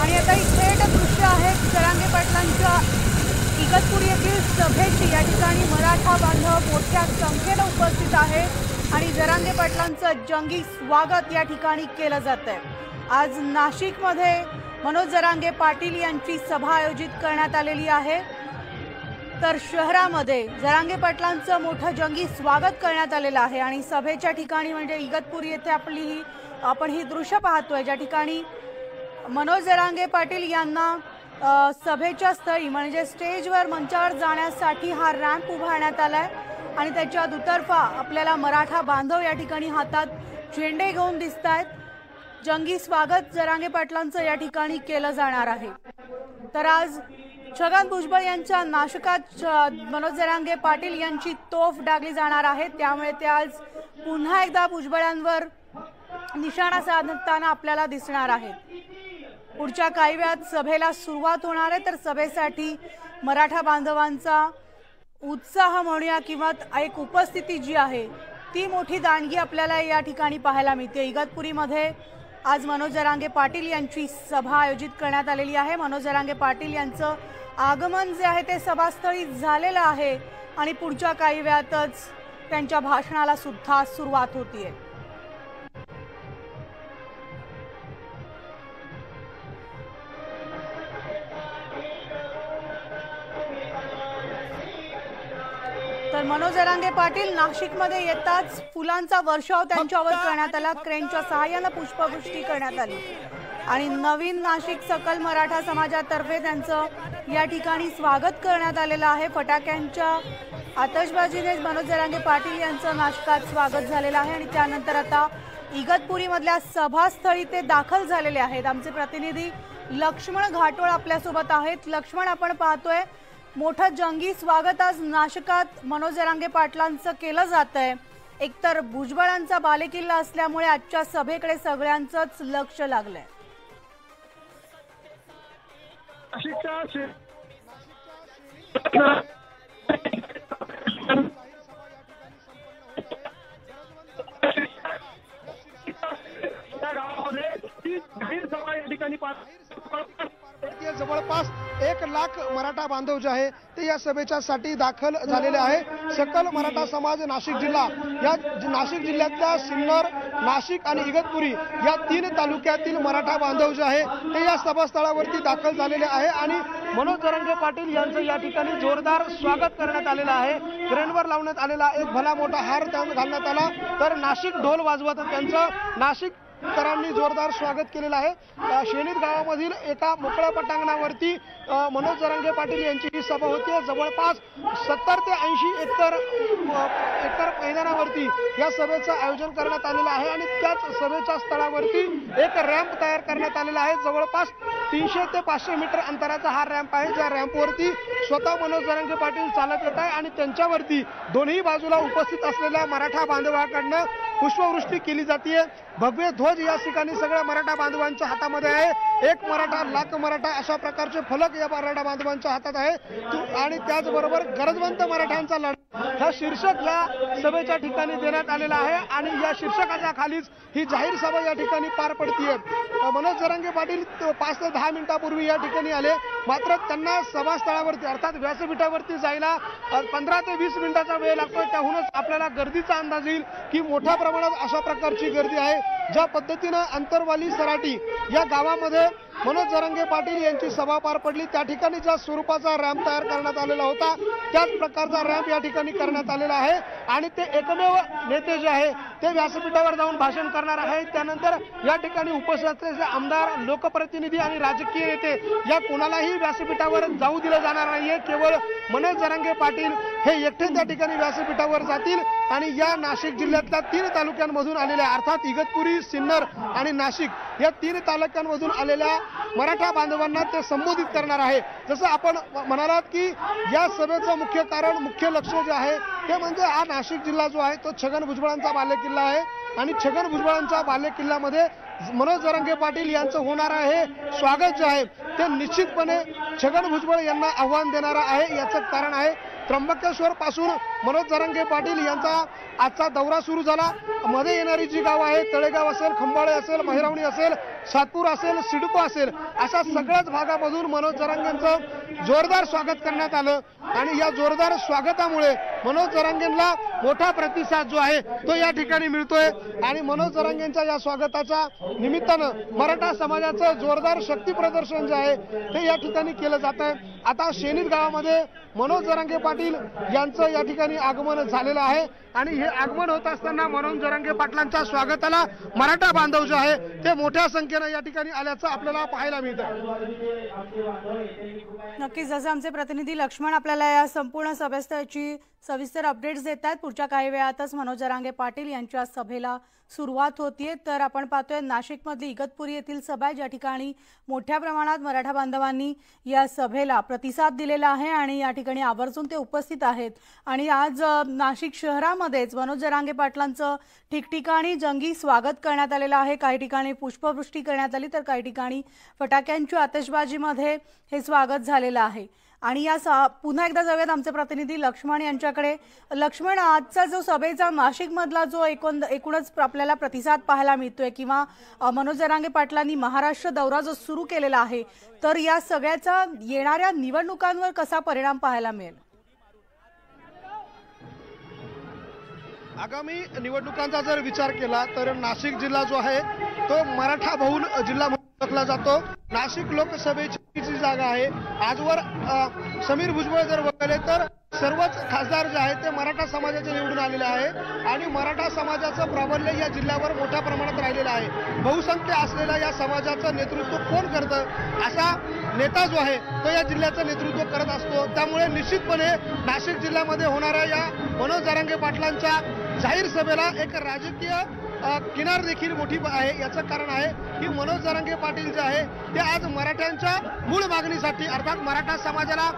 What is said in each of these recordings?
आणि आता ही थेट दृश्य आहेत जरांगे पाटलांच्या इगतपुरी येथील सभेची। या ठिकाणी मराठा बांधव मोठ्या संख्येने उपस्थित आहे आणि जरांगे पाटलांचं जंगी स्वागत या ठिकाणी केलं जात आहे। आज नाशिकमध्ये मनोज जरांगे पाटील यांची सभा आयोजित करण्यात आलेली आहे, तर शहरामध्ये जरांगे पाटलांचं मोठं जंगी स्वागत करण्यात आलेलं आहे। आणि सभेच्या ठिकाणी म्हणजे इगतपुरी येथे आपण ही दृश्य पाहतोय, ज्या ठिकाणी मनोज जरांगे पाटील यांना सभेच्या स्थळी म्हणजे स्टेजवर मंचावर जाण्यासाठी हा रॅम्प उभारण्यात आलाय आणि त्याच्या दुतर्फा आपल्याला मराठा बांधव या ठिकाणी हातात झेंडे घेऊन दिसतायत। जंगी स्वागत जरांगे पाटलांचं या ठिकाणी केलं जाणार आहे। तर आज छगन भुजबळ यांच्या नाशकात मनोज जरांगे पाटील यांची तोफ डागली जाणार आहे, त्यामुळे ते आज पुन्हा एकदा भुजबळांवर निशाणा साधताना आपल्याला दिसणार आहेत। पुढच्या काही वेळात सभेला सुरुवात होणार आहे, तर सभेसाठी मराठा बांधवांचा उत्साह म्हणूया किंवा एक उपस्थिती जी आहे ती मोठी दांडगी आपल्याला या ठिकाणी पाहायला मिळते। इगतपुरीमध्ये आज मनोज जरांगे पाटील यांची सभा आयोजित करण्यात आलेली आहे। मनोज जरांगे पाटील यांचं आगमन जे आहे ते सभास्थळी झालेलं आहे आणि पुढच्या काही वेळातच त्यांच्या भाषणाला सुद्धा सुरुवात होतीये। तर मनोज जरांगे पाटील नाशिकमध्ये येताच फुलांचा वर्षाव त्यांच्यावर करण्यात आला। क्रेनच्या सहाय्याने पुष्पवृष्टी करण्यात आली आणि नवीन नाशिक सकल मराठा समाजातर्फे त्यांचं या ठिकाणी स्वागत करण्यात आलेलं आहे। फटाक्यांच्या आतषबाजीने मनोज जरांगे पाटील यांचं नाशिकात स्वागत झालेलं आहे आणि त्यानंतर आता इगतपुरीमधल्या सभास्थळी ते दाखल झालेले आहेत। आमचे प्रतिनिधी लक्ष्मण घाटोळ आपल्यासोबत आहेत। लक्ष्मण, आपण पाहतोय मोठं जंगी स्वागत आज नाशिकात मनोज जरांगे पाटलांचं केलं जात आहे। एकतर भुजबळांचा बालेकिल्ला असल्यामुळे आजच्या सभेकडे सगळ्यांचंच लक्ष लागलंय। जवळपास 1 लाख मराठा बांधव जे आहे ते या सभेच्यासाठी दाखल झालेले आहे। सकल मराठा समाज नाशिक जिल्हा, या नाशिक जिल्ह्यातल्या सिन्नर, नाशिक आणि इगतपुरी या 3 तालुक्यातील मराठा बांधव जे आहे ते या सभास्थळावरती दाखल झालेले आहे आणि मनोज जरांगे पाटील यांचं या ठिकाणी जोरदार स्वागत करण्यात आलेलं आहे। क्रेनवर लावण्यात आलेला एक भला मोठा हार घालण्यात आला, तर नाशिक ढोल वाजवत त्यांचं नाशिककरांनी जोरदार स्वागत केलेलं आहे। शेणीत गावामधील एका मोकळ्या पटांगणावरती मनोज जरांगे पाटील यांची ही सभा होती। जवळपास 70 ते 80 एकर मैदानावरती या सभेचं आयोजन करण्यात आलेलं आहे आणि त्याच सभेच्या स्थळावरती एक रॅम्प तयार करण्यात आलेला आहे। जवळपास 300 ते 500 मीटर अंतराचा हा रॅम्प आहे, ज्या रॅम्पवरती स्वतः मनोज जरांगे पाटील चालत येत आहे आणि त्यांच्यावरती दोन्ही बाजूला उपस्थित असलेल्या मराठा बांधवांकडनं पुष्पवृष्टी केली जाते। भव्य ध्वज या ठिकाणी सगळ्या मराठा बांधवांच्या हातामध्ये आहे। एक मराठा लाख मराठा अशा प्रकारचे फलक या मराठा बांधवांच्या हातात आहे आणि त्याचबरोबर गरजवंत मराठ्यांचा लढा हा शीर्षक या सभेच्या ठिकाणी देण्यात आलेला आहे आणि या शीर्षकाच्या खालीच ही जाहीर सभा या ठिकाणी पार पडतीये। मनोज जरांगे पाटील 5 ते 10 मिनिटांपूर्वी या ठिकाणी आले, मात्र त्यांना सभास्थळावरती अर्थात व्यासपीठावरती जायला 15 ते 20 मिनिटाचा वेळ लागतोय। त्याहूनच आपल्याला गर्दीचा अंदाज येईल की मोठ्या प्रमाणात अशा प्रकारची गर्दी आहे। ज्या पद्धतीनं अंतरवाली सराटी या गावामध्ये मनोज जरांगे पाटील यांची सभा पार पडली, त्या ठिकाणी ज्या स्वरूपाचा रॅम्प तयार करण्यात आलेला होता त्याच प्रकारचा रॅम्प या ठिकाणी करण्यात आलेला आहे आणि ते एकमेव नेते जे आहे ते व्यासपीठावर जाऊन भाषण करणार आहे। त्यानंतर या ठिकाणी उपस्थित असलेले आमदार, लोकप्रतिनिधी आणि राजकीय नेते या कोणालाही व्यासपीठावर जाऊ दिलं जाणार नाहीये। केवळ मनोज जरांगे पाटील हे एकटे त्या ठिकाणी व्यासपीठावर जातील आणि या नाशिक जिल्ह्यातल्या 3 तालुक्यांमधून आलेल्या अर्थात इगतपुरी, सिन्नर आणि नाशिक या 3 तालुक्यांमधून आलेल्या मराठा बांधवांना ते संबोधित करणार आहे। जसं आपण म्हणालात की या सभेचं मुख्य कारण, मुख्य लक्ष जे आहे ते म्हणजे हा नाशिक जिल्हा जो आहे तो छगन भुजबळांचा बालेकिल्ला आहे आणि छगन भुजबळांच्या बालेकिल्ल्यामध्ये मनोज जरांगे पाटील यांचं होणार आहे स्वागत जे आहे ते निश्चितपणे छगन भुजबळ यांना आव्हान देणारा आहे। याचं कारण आहे त्र्यंबकेश्वर पासून मनोज जरांगे पाटील यांचा आजचा दौरा सुरू झाला। मध्ये येणारी जी गाव आहे, तळेगाव असेल, खंबाळे असेल, महिरावणी असेल, सातपूर असेल, सिडको असेल, अशा सगळ्याच भागामधून मनोज जरांगेंचं जोरदार स्वागत करण्यात आलं आणि या जोरदार स्वागतामुळे मनोज जरांगेंना मोठा प्रतिसाद जो आहे तो या ठिकाणी मिळतोय आणि मनोज जरांगेंच्या या स्वागताच्या निमित्तानं मराठा समाजाचं जोरदार शक्ती प्रदर्शन जे आहे ते या ठिकाणी केलं जात आहे। आता शेनीत गावामध्ये मनोज जरांगे पाटील यांचं या ठिकाणी आगमन झालेलं आहे आणि हे आगमन होत असताना मनोज जरांगे पाटलांच्या स्वागताला मराठा बांधव जे आहे ते मोठ्या संख्येनं या ठिकाणी आल्याचं आपल्याला पाहायला मिळतं। नक्कीच, जसं आमचे प्रतिनिधी लक्ष्मण आपल्याला या संपूर्ण सभेची सविस्तर अपडेट्स देत आहेत। पुढच्या काही वेळातच मनोज जरांगे पाटील यांच्या सभेला सुरुवात होतीये। तर आपण पाहतोय नाशिकमधली इगतपुरी येथील सभा ज्या ठिकाणी मोठ्या प्रमाणात मराठा बांधवांनी या सभेला प्रतिसाद दिलेला आहे आणि या ठिकाणी आवर्जून ते उपस्थित आहेत आणि आज नाशिक शहरामध्येच मनोज जरांगे पाटलांचं ठिकठिकाणी जंगी स्वागत करण्यात आलेलं आहे। काही ठिकाणी पुष्पवृष्टी करण्यात आली तर काही ठिकाणी फटाक्यांच्या आतिषबाजीमध्ये हे स्वागत झालेलं आहे। आणि या पुन्हा एकदा जाऊयात आमचे प्रतिनिधी लक्ष्मण यांच्याकडे। लक्ष्मण, आजचा जो सभेचा नाशिकमधला जो एकूणच आपल्याला प्रतिसाद पाहायला मिळतोय किंवा मनोज जरांगे पाटलांनी महाराष्ट्र दौरा जो सुरू केलेला आहे, तर या सगळ्याचा येणाऱ्या निवडणुकांवर कसा परिणाम पाहायला मिळेल? आगामी निवडणुकांचा जर विचार केला तर नाशिक जिल्हा जो आहे तो मराठा बहुल जिल्हा म्हणून ओळखला जातो। नाशिक लोकसभेची जी जागा आहे आजवर समीर भुजबळ जर वगळले तर सर्वच खासदार जे आहेत ते मराठा समाजाचे निवडून आलेले आहे आणि मराठा समाजाचं प्राबल्य या जिल्ह्यावर मोठ्या प्रमाणात राहिलेलं आहे। बहुसंख्य असलेल्या या समाजाचं नेतृत्व कोण करतं असा नेता जो आहे तो या जिल्ह्याचं नेतृत्व करत असतो। त्यामुळे निश्चितपणे नाशिक जिल्ह्यामध्ये होणाऱ्या या मनोज जरांगे पाटलांच्या जाहीर सभेला एक राजकीय किनार देखील मोठी आहे। याचं कारण आहे की मनोज जरांगे पाटील जे आहे ते आज मराठ्यांच्या मूळ मागणीसाठी अर्थात मराठा समाजाला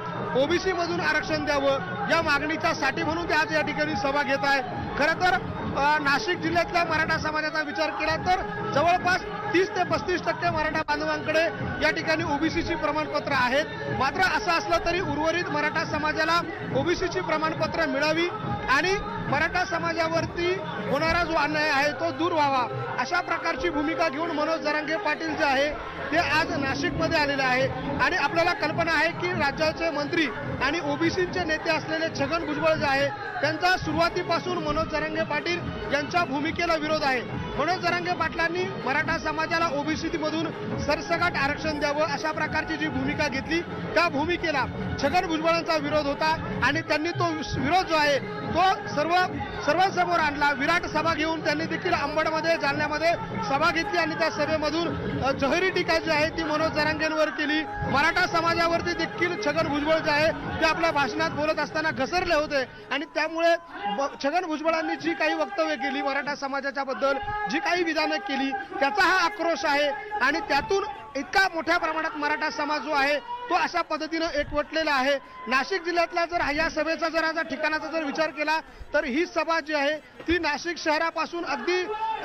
ओबीसी मधून आरक्षण द्यावं या मागणीच्या साठी म्हणून ते आज या ठिकाणी सभा घेत आहे। खरं तर नाशिक जिल्ह्यातल्या मराठा समाजाचा विचार केला तर जवळपास 30 ते 35% मराठा बांधवांकडे या ठिकाणी ओबीसीची प्रमाणपत्र आहेत। मात्र असं असलं तरी उर्वरित मराठा समाजाला ओबीसीची प्रमाणपत्र मिळावी आणि मराठा समाजावरती होणारा जो अन्याय आहे तो दूर व्हावा अशा प्रकारची भूमिका घेऊन मनोज जरांगे पाटील जे आहे ते आज नाशिकमध्ये आलेले आहे। आणि आपल्याला कल्पना आहे की राज्याचे मंत्री आणि ओबीसीचे नेते असलेले छगन भुजबळ जे आहे त्यांचा सुरुवातीपासून मनोज जरांगे पाटील यांच्या भूमिकेला विरोध आहे। मनोज जरांगे पाटलांनी मराठा समाजाला ओबीसी मधून सरसकट आरक्षण द्यावं अशा प्रकारची जी भूमिका घेतली त्या भूमिकेला छगन भुजबळांचा विरोध होता आणि त्यांनी तो विरोध जो आहे तो सर्वांसमोर आणला। विराट सभा घेऊन त्यांनी देखील अंबडमध्ये जालन्यामध्ये सभा घेतली आणि त्या सभेमधून जहिरी टीका जी आहे ती मनोज जरांगेंवर केली। मराठा समाजावरती देखील छगन भुजबळ जे आहे ते आपल्या भाषणात बोलत असताना घसरले होते आणि त्यामुळे छगन भुजबळांनी जी काही वक्तव्य केली मराठा समाजाच्या बद्दल जी काही विधानं केली त्याचा हा आक्रोश आहे आणि त्यातून इतका मोठ्या प्रमाणात मराठा समाज जो आहे तो अशा पद्धतीनं एकवटलेला आहे। नाशिक जिल्ह्यातला जर या सभेचा जर आता ठिकाणाचा जर विचार केला तर ही सभा जी आहे ती नाशिक शहरापासून अगदी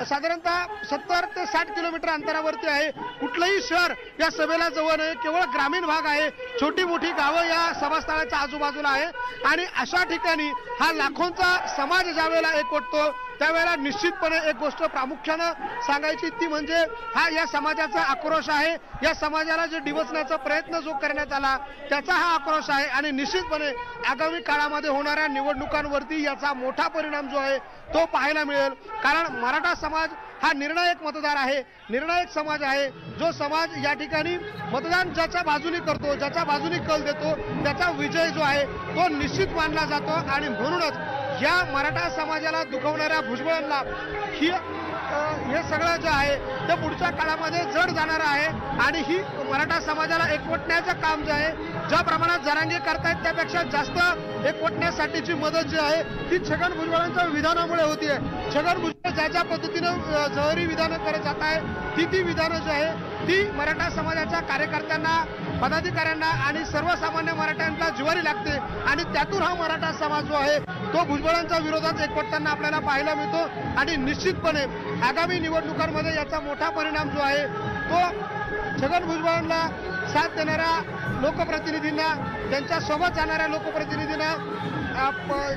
साधारणतः 70 ते 60 किलोमीटर अंतरावरती आहे। कुठलंही शहर या सभेला जवळ नाही, केवळ ग्रामीण भाग आहे, छोटी मोठी गावं या सभास्थळाच्या आजूबाजूला आहे आणि अशा ठिकाणी हा लाखोंचा समाज ज्यावेळेला एकवटतो त्यावेळेला निश्चितपणे एक गोष्ट प्रामुख्यानं सांगायची ती म्हणजे हा या समाजाचा आक्रोश आहे। या समाजाला जे डिवचण्याचा प्रयत्न जो करण्यात आला त्याचा हा आक्रोश आहे आणि निश्चितपणे आगामी काळामध्ये होणाऱ्या निवडणुकांवरती याचा मोठा परिणाम जो आहे तो पाहायला मिळेल। कारण मराठा समाज हा निर्णायक मतदार आहे, निर्णायक समाज आहे। जो समाज या ठिकाणी मतदान ज्याच्या बाजूने करतो, ज्याच्या बाजूने कल देतो त्याचा विजय जो आहे तो निश्चित मानला जातो आणि म्हणूनच या मराठा समाजाला दुखवणाऱ्या भुजबळांना हे सगळं जे आहे ते पुढच्या काळामध्ये जड जाणार आहे आणि ही मराठा समाजाला एकवटण्याचं काम जे आहे ज्या प्रमाणात जरांगे करतायत त्यापेक्षा जास्त एकवटण्यासाठीची मदत जी आहे ती छगन भुजबळांच्या विधानामुळे होतीये। छगन भुजबळ ज्या पद्धतीनं जहरी विधानं करत जात आहे ती विधानं जी आहे ती मराठा समाजाच्या कार्यकर्त्यांना, पदाधिकाऱ्यांना आणि सर्वसामान्य मराठ्यांना जिव्हारी लागते आणि त्यातून हा मराठा समाज जो आहे तो भुजबळांच्या विरोधात एकवटताना आपल्याला पाहायला मिळतो आणि निश्चितपणे आगामी निवडणुकांमध्ये याचा मोठा परिणाम जो आहे तो छगन भुजबळांना साथ देणाऱ्या लोकप्रतिनिधींना, त्यांच्या सोबत जाणाऱ्या लोकप्रतिनिधींना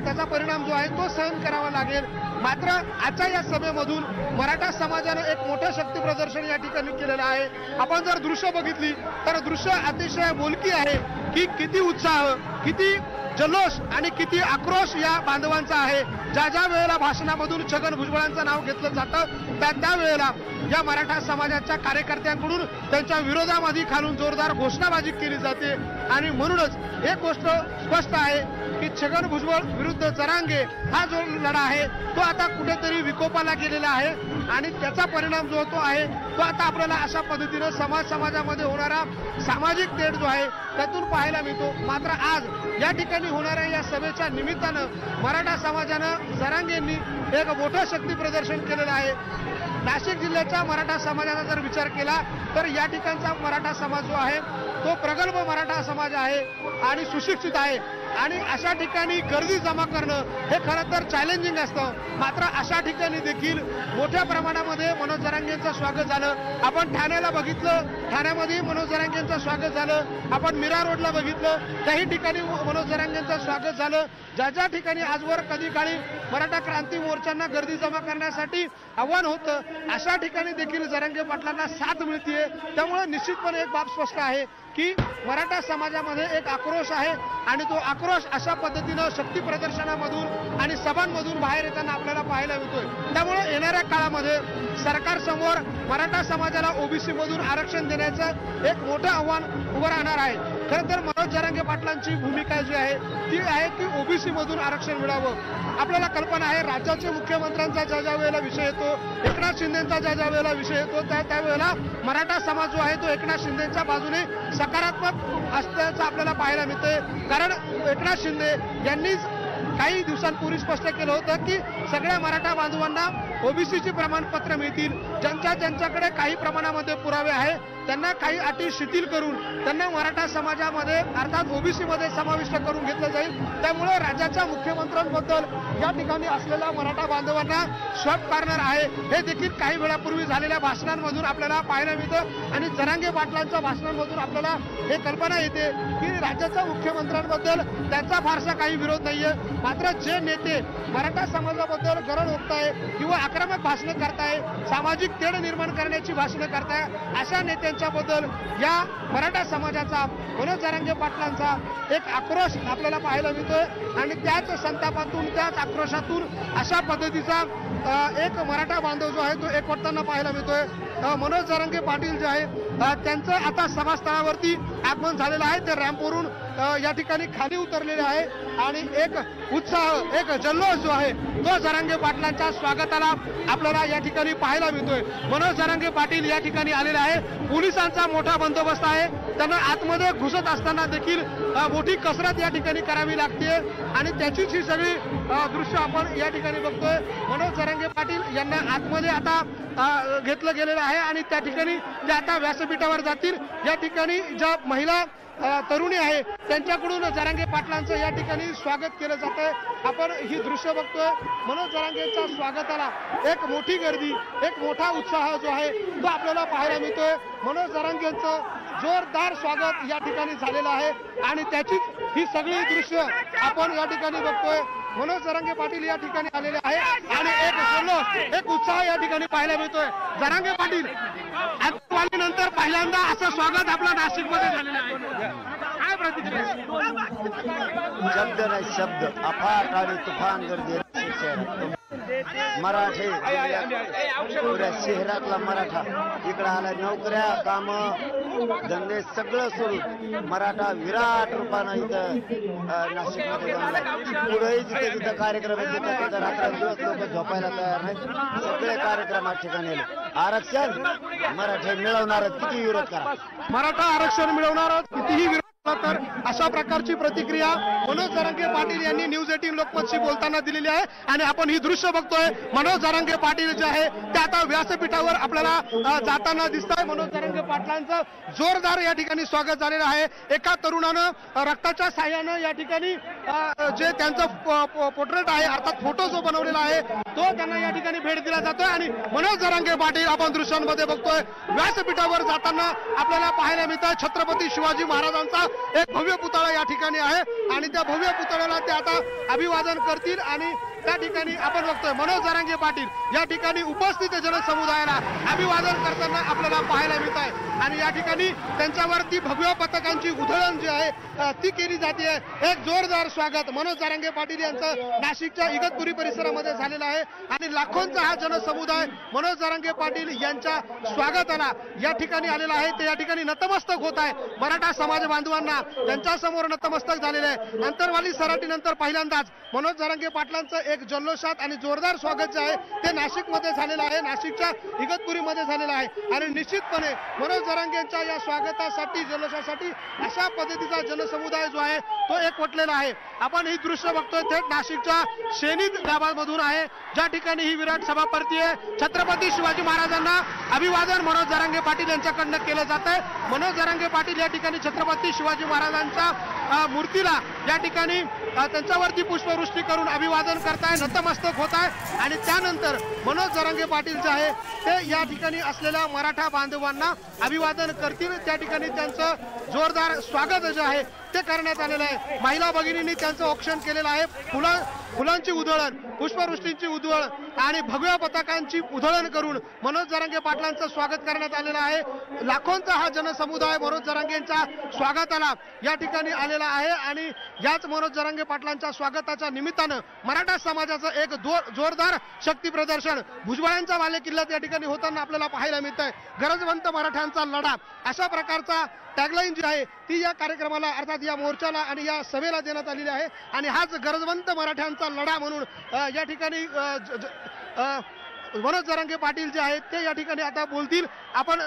त्याचा परिणाम जो आहे तो सहन करावा लागेल. मात्र आजच्या या सभेमधून मराठा समाजानं एक मोठं शक्ती प्रदर्शन या ठिकाणी केलेलं आहे. आपण जर दृश्य बघितली तर दृश्य अतिशय बोलकी आहे की किती उत्साह, किती जल्लोष आणि किती आक्रोश या बांधवांचा आहे. ज्या ज्या वेळेला भाषणामधून छगन भुजबळांचं नाव घेतलं जातं त्या वेळेला या मराठा समाजाच्या कार्यकर्त्यांकडून त्यांच्या विरोधामध्ये खालून जोरदार घोषणाबाजी केली जाते. आणि म्हणूनच एक गोष्ट स्पष्ट आहे की छगन भुजबळ विरुद्ध जरांगे हा जो लढा आहे तो आता कुठेतरी विकोपाला गेलेला आहे. आणि त्याचा परिणाम जो तो आहे तो आता आपल्याला अशा पद्धतीनं समाजामध्ये होणारा सामाजिक तेढ जो आहे त्यातून पाहायला मिळतो. मात्र आज या ठिकाणी होणाऱ्या या सभेच्या निमित्तानं मराठा समाजानं जरांगेंनी एक मोठं शक्ती प्रदर्शन केलेलं आहे. नाशिक जिल्ह्याच्या मराठा समाजाचा जर विचार केला तर या ठिकाणचा मराठा समाज जो आहे तो प्रगल्भ मराठा समाज आहे आणि सुशिक्षित आहे. आणि अशा ठिकाणी गर्दी जमा करणं हे खरं तर चॅलेंजिंग असतं. मात्र अशा ठिकाणी देखील मोठ्या प्रमाणामध्ये मनोज जरांगेंचं स्वागत झालं. आपण ठाण्याला बघितलं, ठाण्यामध्ये मनोज जरांगेंचं स्वागत झालं. आपण मीरा रोडला बघितलं, त्याही ठिकाणी मनोज जरांगेंचं स्वागत झालं. ज्या ज्या ठिकाणी आजवर कधी काळी मराठा क्रांती मोर्चांना गर्दी जमा करण्यासाठी आव्हान होतं अशा ठिकाणी देखील जरांगे पाटलांना साथ मिळतीये. त्यामुळे निश्चितपणे एक बाब स्पष्ट आहे की मराठा समाजामध्ये एक आक्रोश आहे आणि तो आक्रोश अशा पद्धतीनं शक्ती प्रदर्शनामधून आणि सभांमधून बाहेर येताना आपल्याला पाहायला मिळतोय. त्यामुळे येणाऱ्या काळामध्ये सरकारसमोर मराठा समाजाला ओबीसी मधून आरक्षण देण्याचं एक मोठं आव्हान उभं राहणार आहे. खरं तर मनोज जरांगे पाटलांची भूमिका जी आहे ती आहे की ओबीसी मधून आरक्षण मिळावं. आपल्याला कल्पना आहे राज्याचे मुख्यमंत्र्यांचा ज्या वेळेला विषय येतो, एकनाथ शिंदेचा ज्या वेळेला विषय येतो त्यावेळेला मराठा समाज जो आहे तो एकनाथ शिंदेच्या बाजूने सकारात्मक असल्याचं आपल्याला पाहायला मिळतंय. कारण एकनाथ शिंदे यांनीच काही दिवसांपूर्वी स्पष्ट केलं होतं की सगळ्या मराठा बांधवांना ओबीसीची प्रमाणपत्र मिळतील. ज्यांच्याकडे काही प्रमाणामध्ये पुरावे आहे त्यांना काही अटी शिथिल करून त्यांना मराठा समाजामध्ये अर्थात ओबीसी मध्ये समाविष्ट करून घेतलं जाईल. त्यामुळे राज्याच्या मुख्यमंत्र्यांबद्दल या ठिकाणी असलेल्या मराठा बांधवांना शॉक कॉर्नर आहे हे देखील काही वेळापूर्वी झालेल्या भाषणांमधून आपल्याला पाहायला मिळतं. आणि जरांगे पाटलांच्या भाषणांमधून आपल्याला हे कल्पना येते की राज्याच्या मुख्यमंत्र्यांबद्दल त्यांचा फारसा काही विरोध नाहीये. मात्र जे नेते मराठा समाजाबद्दल गरज ओढताय किंवा आक्रमक भाषणं करताय, सामाजिक तेढ निर्माण करण्याची भाषणं करताय अशा नेत्यांच्या बद्दल या मराठा समाजाचा मनोज जरांगे पाटलांचा एक आक्रोश आपल्याला पाहायला मिळतोय. आणि त्याच संतापातून त्याच आक्रोशातून अशा पद्धतीचा एक मराठा बांधव जो आहे तो एकवटताना पाहायला मिळतोय. मनोज जरांगे पाटील जे आहे त्यांचं आता सभास्थळावरती आगमन झालेलं आहे. ते रॅम्पवरून या ठिकाणी खाली उतरलेले आहे आणि एक उत्साह, एक जल्लोष जो आहे तो जरांगे पाटलांच्या स्वागताला आपल्याला या ठिकाणी पाहायला मिळतोय. मनोज जरांगे पाटील या ठिकाणी आलेले आहे. पोलिसांचा मोठा बंदोबस्त आहे. त्यांना आतमध्ये घुसत असताना देखील मोठी कसरत या ठिकाणी करावी लागते आणि त्याचीच ही सगळी दृश्य आपण या ठिकाणी बघतोय. मनोज जरांगे पाटील यांना आतमध्ये आता घेतलं गेलेलं आहे आणि त्या ठिकाणी ते आता व्यासपीठावर जातील. या ठिकाणी ज्या महिला तरुणी आहे त्यांच्याकडून जरांगे पाटलांचं या ठिकाणी स्वागत केलं जातंय. आपण ही दृश्य बघतोय. मनोज जरांगेंच्या स्वागताला एक मोठी गर्दी, एक मोठा उत्साह जो आहे तो आपल्याला पाहायला मिळतोय. मनोज जरांगेंचं जोरदार स्वागत या ठिकाणी झालेलं आहे आणि त्याचीच ही सगळी दृश्य आपण या ठिकाणी बघतोय. मनोज जरांगे पाटील या ठिकाणी आलेले आहे आणि एक जल्लोष, एक उत्साह या ठिकाणी पाहायला मिळतोय. जरांगे पाटील नंतर पहिल्यांदा असं स्वागत आपलं नाशिकमध्ये झालेलं आहे. काय प्रतिक्रिया? शब्द नाही शब्द, अफाट आणि तुफान गर्दी मराठे पुऱ्या शहरातला मराठा इकडे आला. नोकऱ्या, कामं, धंदे सगळं सोडून मराठा विराट रूपानं इथं नाशिकमध्ये पुढेही जिथे जिथं कार्यक्रम आहे तिथं रात्रंदिवस लोक झोपायला तयार नाहीत. सगळे कार्यक्रम या ठिकाणी आरक्षण मराठे मिळवणार किती विरोध करा, मराठा आरक्षण मिळवणार कितीही विरोध तर अशा प्रकारची प्रतिक्रिया मनोज जरांगे पाटील यांनी न्यूज 18 लोकमतशी बोलताना दिलेली आहे आणि आपण ही दृश्य बघतोय. मनोज जरांगे पाटील जे आहे ते आता व्यासपीठावर आपल्याला जाताना दिसत आहे. मनोज जरांगे पाटलांचं जोरदार या ठिकाणी स्वागत झालेलं आहे. एका तरुणानं रक्ताच्या साह्यानं या ठिकाणी जे त्यांचं पोर्ट्रेट आहे अर्थात फोटो जो बनवलेला आहे तो त्यांना या ठिकाणी भेट दिला जातोय आणि मनोज जरांगे पाटील आपण दृश्यांमध्ये बघतोय व्यासपीठावर जाताना आपल्याला पाहायला मिळतं. छत्रपती शिवाजी महाराजांचा एक भव्य पुतळा या ठिकाणी आहे आणि त्या भव्य पुतळ्याला ते आता अभिवादन करतील आणि त्या ठिकाणी आपण बघतोय मनोज जरांगे पाटील या ठिकाणी उपस्थित जनसमुदायाला अभिवादन करताना आपल्याला पाहायला मिळत आहे आणि या ठिकाणी त्यांच्यावरती भव्य पताकांची उधळण जी आहे ती केली जाते. एक जोरदार स्वागत मनोज जरांगे पाटील यांचं नाशिकच्या इगतपुरी परिसरामध्ये झालेलं आहे आणि लाखोंचा हा जनसमुदाय मनोज जरांगे पाटील यांच्या स्वागताला या ठिकाणी आलेला आहे. ते या ठिकाणी नतमस्तक होत आहे. मराठा समाज बांधवांना त्यांच्या समोर नतमस्तक झालेलं आहे. अंतरवाली सराटीनंतर पहिल्यांदाच मनोज जरांगे पाटलांचं एक जल्लोषात आणि जोरदार स्वागत जे आहे ते नाशिकमध्ये झालेलं आहे. नाशिकच्या इगतपुरीमध्ये झालेलं आहे आणि निश्चितपणे मनोज जरांगेंच्या या स्वागतासाठी जल्लोषासाठी अशा पद्धतीचा जनसमुदाय जो आहे तो एकवटलेला आहे. आपण ही दृश्य बघतोय थेट नाशिकच्या शेनीत गावामधून आहे ज्या ठिकाणी ही विराट सभा भरतीये. छत्रपती शिवाजी महाराजांना अभिवादन मनोज जरांगे पाटील यांच्याकडनं केलं जात आहे. मनोज जरांगे पाटील या ठिकाणी छत्रपती शिवाजी महाराजांच्या मूर्तीला या ठिकाणी त्यांच्यावरती पुष्पवृष्टी करून अभिवादन करताय, नतमस्तक होत आहे आणि त्यानंतर मनोज जरांगे पाटील जे आहे ते या ठिकाणी असलेल्या मराठा बांधवांना अभिवादन करतील. त्या ठिकाणी त्यांचं जोरदार स्वागत जे आहे ते करण्यात आलेलं आहे. महिला भगिनींनी त्यांचं औक्षण केलेलं आहे. फुलांची उधळण, पुष्पवृष्टींची उधळण आणि भगव्या पताकांची उधळण करून मनोज जरांगे पाटलांचं स्वागत करण्यात आलेलं आहे. लाखोंचा हा जनसमुदाय मनोज जरांगेंच्या स्वागताला या ठिकाणी आलेला आहे आणि याच मनोज जरांगे पाटलांच्या स्वागताच्या निमित्तानं मराठा समाजाचं एक जोरदार शक्ती प्रदर्शन भुजबळांच्या बालेकिल्ल्यात या ठिकाणी होताना आपल्याला पाहायला मिळत आहे. गरजवंत मराठ्यांचा लढा अशा प्रकारचा टॅगलाईन जी आहे ती या कार्यक्रमाला अर्थात या मोर्चाला आणि या सभेला देण्यात आलेली आहे आणि हाच गरजवंत मराठ्यांचा लढा म्हणून या ठिकाणी मनोज जरांगे पाटील जे आहेत ते या ठिकाणी आता बोलतील. आपण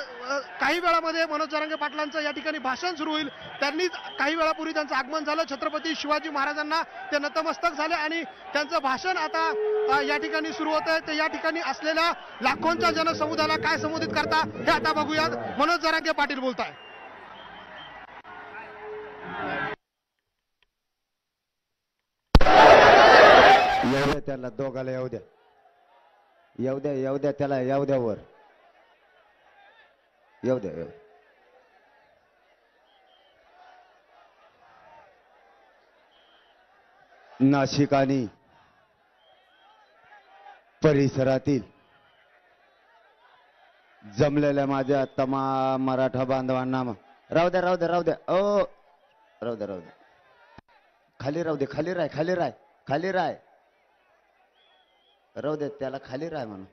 काही वेळामध्ये मनोज जरांगे पाटलांचं या ठिकाणी भाषण सुरू होईल. त्यांनी काही वेळापूर्वी त्यांचं आगमन झालं. छत्रपती शिवाजी महाराजांना ते नतमस्तक झाले आणि त्यांचं भाषण आता या ठिकाणी सुरू होत आहे. ते या ठिकाणी असलेल्या लाखोंच्या जनसमुदायाला काय संबोधित करता हे आता बघूयात. मनोज जरांगे पाटील बोलताय. येऊ द्या त्याला दोघाला, येऊ द्या, येऊ द्या, येऊ द्या त्याला, येऊ द्या वर, येऊ द्या, येऊ. नाशिक आणि परिसरातील जमलेल्या माझ्या तमाम मराठा बांधवांना राहू द्या, राहू द्या, राहू द्या, ओ राहू द्या, राहू द्या, खाली राहू दे, खाली राय, खाली राय, खाली राय, राहू दे त्याला, खाली राय म्हणून.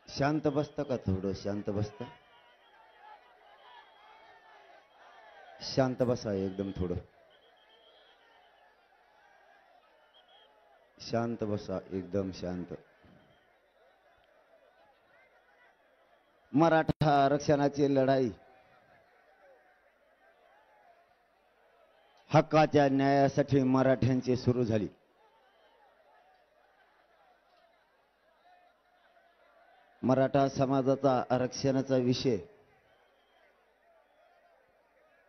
शांत बसतं का थोडं? शांत बसतं, शांत बसा एकदम, थोडं शांत बसा एकदम शांत. मराठा आरक्षणाची लढाई हक्काच्या न्यायासाठी मराठ्यांची सुरू झाली. मराठा समाजाचा आरक्षणाचा विषय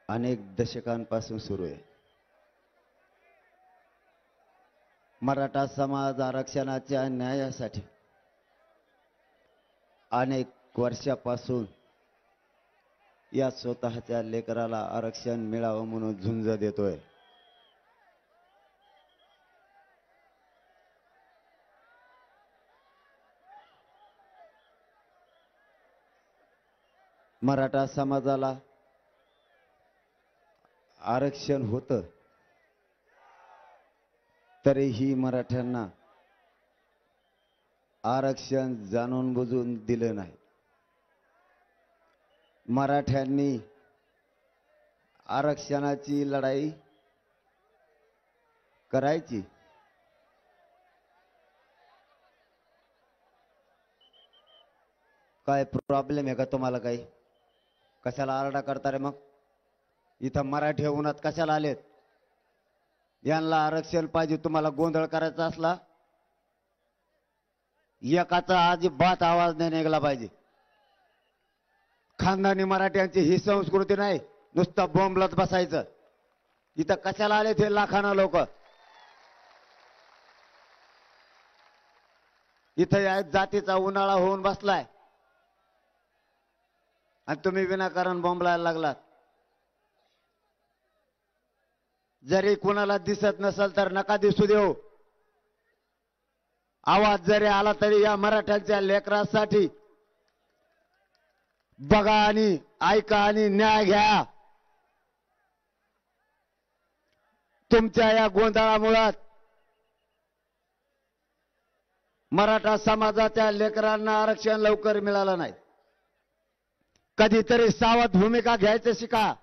अनेक दशकांपासून सुरू आहे. मराठा समाज आरक्षणाच्या न्यायासाठी अनेक वर्षापासून या स्वतःच्या लेकराला आरक्षण मिळावं म्हणून झुंज देतोय. मराठा समाजाला आरक्षण होतं तरीही मराठ्यांना आरक्षण जाणून बुजून दिलं नाही. मराठ्यांनी आरक्षणाची लढाई करायची. काय प्रॉब्लेम आहे का तुम्हाला? काही कशाला आरडा करता रे? मग इथं मराठी उन्हात कशाला आलेत? यांना आरक्षण पाहिजे. तुम्हाला गोंधळ करायचा असला एकाचा अजिबात आवाज नाही निघाला पाहिजे. खानदानी मराठ्यांची ही संस्कृती नाही नुसतं बोंबलत बसायचं. इथं कशाला आले ते लाखाना लोक? इथं या जातीचा उन्हाळा होऊन बसलाय आणि तुम्ही विनाकारण बोंबलायला लागलात. जरी कुणाला दिसत नसेल तर नका दिसू देऊ. आवाज जरी आला तरी या मराठ्यांच्या लेकरांसाठी बघा आणि ऐका आणि न्याय घ्या. तुमच्या या गोंधळामुळे मराठा समाजाच्या लेकरांना आरक्षण लवकर मिळालं नाही. कधीतरी सावध भूमिका घ्यायचं शिका.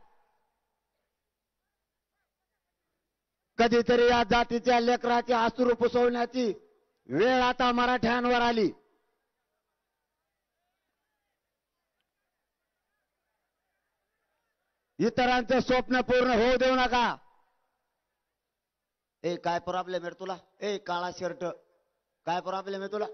कधीतरी या जातीच्या लेकराचे अश्रू पुसवण्याची वेळ आता मराठ्यांवर आली. इतरांचं स्वप्न पूर्ण होऊ देऊ नका. ए काय प्रॉब्लेम आहे तुला? ए काळा शर्ट काय प्रॉब्लेम आहे तुला?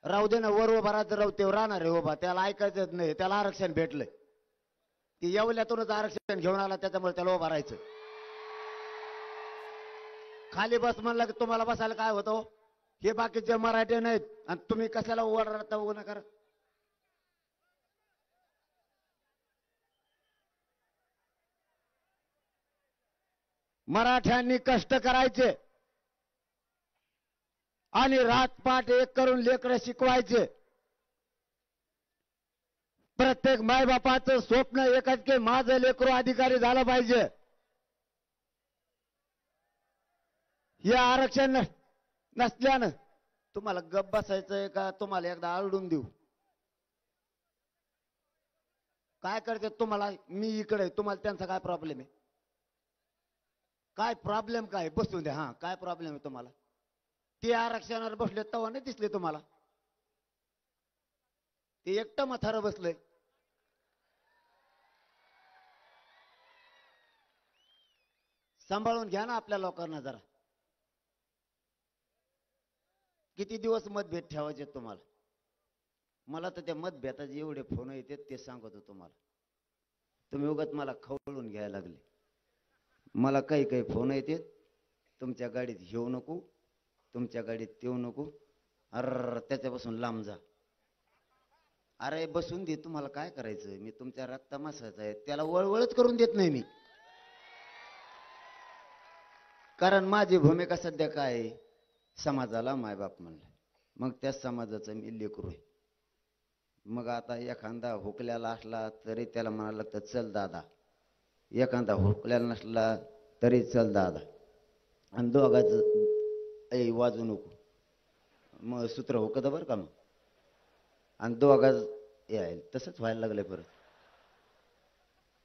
राहू दे ना, वर उभा राहत राहू ते राहणार आहे उभा. त्याला ऐकायचंच नाही. त्याला आरक्षण भेटलंय. ती येवल्यातूनच आरक्षण घेऊन आला त्याच्यामुळे त्याला उभा राहायचं. खाली बस म्हणलं की तुम्हाला बसायला काय होतं? हे बाकीचे मराठी नाहीत आणि तुम्ही कशाला उभा राहता? उभं नका. मराठ्यांनी कष्ट करायचे आणि रातपाट एक करून लेकरं शिकवायचे. प्रत्येक मायबापाचं स्वप्न एकच की माझं लेकरू अधिकारी झालं पाहिजे. हे आरक्षण नसल्यानं तुम्हाला गप्प बसायचंय का तुम्हाला एकदा आरडून देऊ? काय करते तुम्हाला? मी इकडे, तुम्हाला त्यांचा काय प्रॉब्लेम आहे? काय प्रॉब्लेम काय? बसून द्या. हा काय प्रॉब्लेम आहे तुम्हाला? ते आरक्षणावर बसले तेव्हा नाही दिसले तुम्हाला? ते एकटं म्हातारं बसलंय. सांभाळून घ्या ना आपल्या लोकांना जरा. किती दिवस मतभेद ठेवायचे तुम्हाला? मला तर त्या मतभेदाचे एवढे फोन येतात ते सांगतो तुम्हाला. तुम्ही उगाच मला खवळून घ्यायला लागले. मला काही काही फोन येतात, तुमच्या गाडीत येऊ नको, तुमच्या गाडीत येऊ नको. अरे त्याच्यापासून लांब जा. अरे बसून दे, तुम्हाला काय करायचं? मी तुमच्या रक्ता मासाचा आहे, त्याला वळवळच करून देत नाही मी. कारण माझी भूमिका सध्या काय आहे? समाजाला मायबाप म्हणलं, मग त्या समाजाचं मी लेकरू आहे. मग आता एखादा हुकल्याला असला तरी त्याला म्हणायला लागतं चल दादा. एखादा हुकल्याला नसला तरी चल दादा. आणि दोघाच ऐ वाजू नको मग सूत्र हुकत बरं का. मग आणि दोघाच यायला तसंच व्हायला लागलंय परत.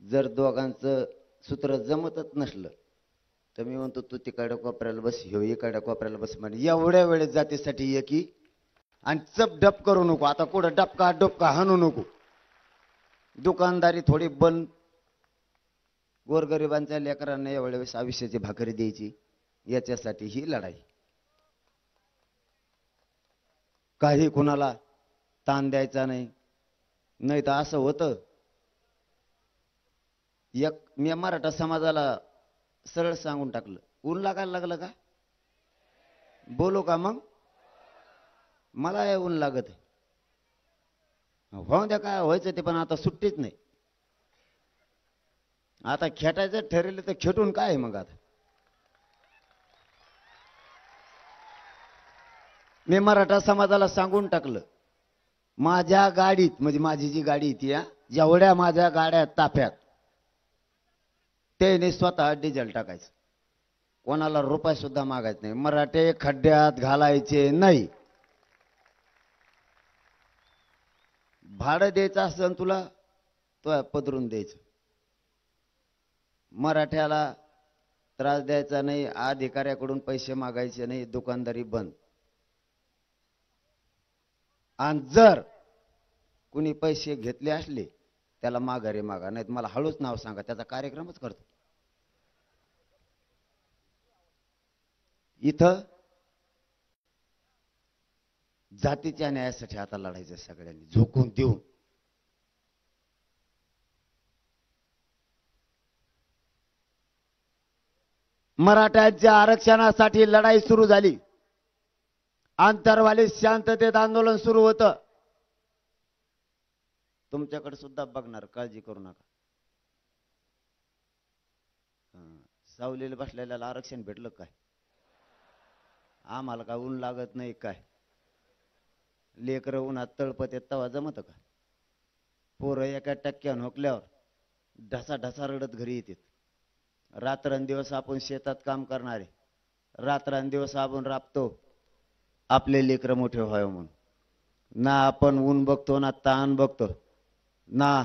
जर दोघांचं सूत्र जमतच नसलं तर मी म्हणतो तू तिकडे कोपऱ्याला बस, ह्यो इकडे कोपऱ्याला बस. म्हणजे एवढ्या वेळेस जातीसाठी ये की आणि चप डप करू नको. आता कुठं डपका डोपका हाणू नको. दुकानदारी थोडी बंद. गोरगरिबांच्या लेकरांना एवढ्या वेळेस आयुष्याची भाकरी द्यायची, याच्यासाठी ही लढाई. काही कुणाला ताण द्यायचा नाही. नाही तर असं होतं. एक मी मराठा समाजाला सरळ सांगून टाकलं, ऊन लागायला लागलं का बोलू का? मग मला हे ऊन लागत आहे. हो द्या, काय व्हायचं ते, पण आता सुट्टीच नाही. आता खेटायचं ठरलं तर खेटून काय आहे मग? आता मी मराठा समाजाला सांगून टाकलं, माझ्या गाडीत, म्हणजे माझी जी गाडी ती जेवढ्या माझ्या गाड्या ताफ्यात त्याने स्वतः डिझेल टाकायचं. कोणाला रुपये सुद्धा मागायचं नाही. मराठे खड्ड्यात घालायचे नाही. भाडं द्यायचं असेल तुला तो पदरून द्यायचं. मराठ्याला त्रास द्यायचा नाही, अधिकाऱ्याकडून पैसे मागायचे नाही, दुकानदारी बंद. आणि जर कुणी पैसे घेतले असले त्याला माघारी मागा, नाही मला हळूच नाव सांगा, त्याचा कार्यक्रमच करतो. इथं जातीच्या न्यायासाठी आता लढायचं सगळ्यांनी झोकून देऊन. मराठ्यांच्या आरक्षणासाठी लढाई सुरू झाली. आंतरवाली शांततेत आंदोलन सुरू होतं. तुमच्याकडे सुद्धा बघणार, काळजी करू नका. सावलीला बसलेल्याला आरक्षण भेटलं काय? आम्हाला काय ऊन लागत नाही काय? लेकरं उन्हात तळपत येत तवा जमत का? पोरं एका टक्क्यान होकल्यावर ढसा ढसा रडत घरी येतात. रात्रंदिवस आपण शेतात काम करणारे, रात्रंदिवस आपण राबतो आपले लेकरं मोठे व्हावे म्हणून. ना आपण ऊन बघतो, ना ताण बघतो, ना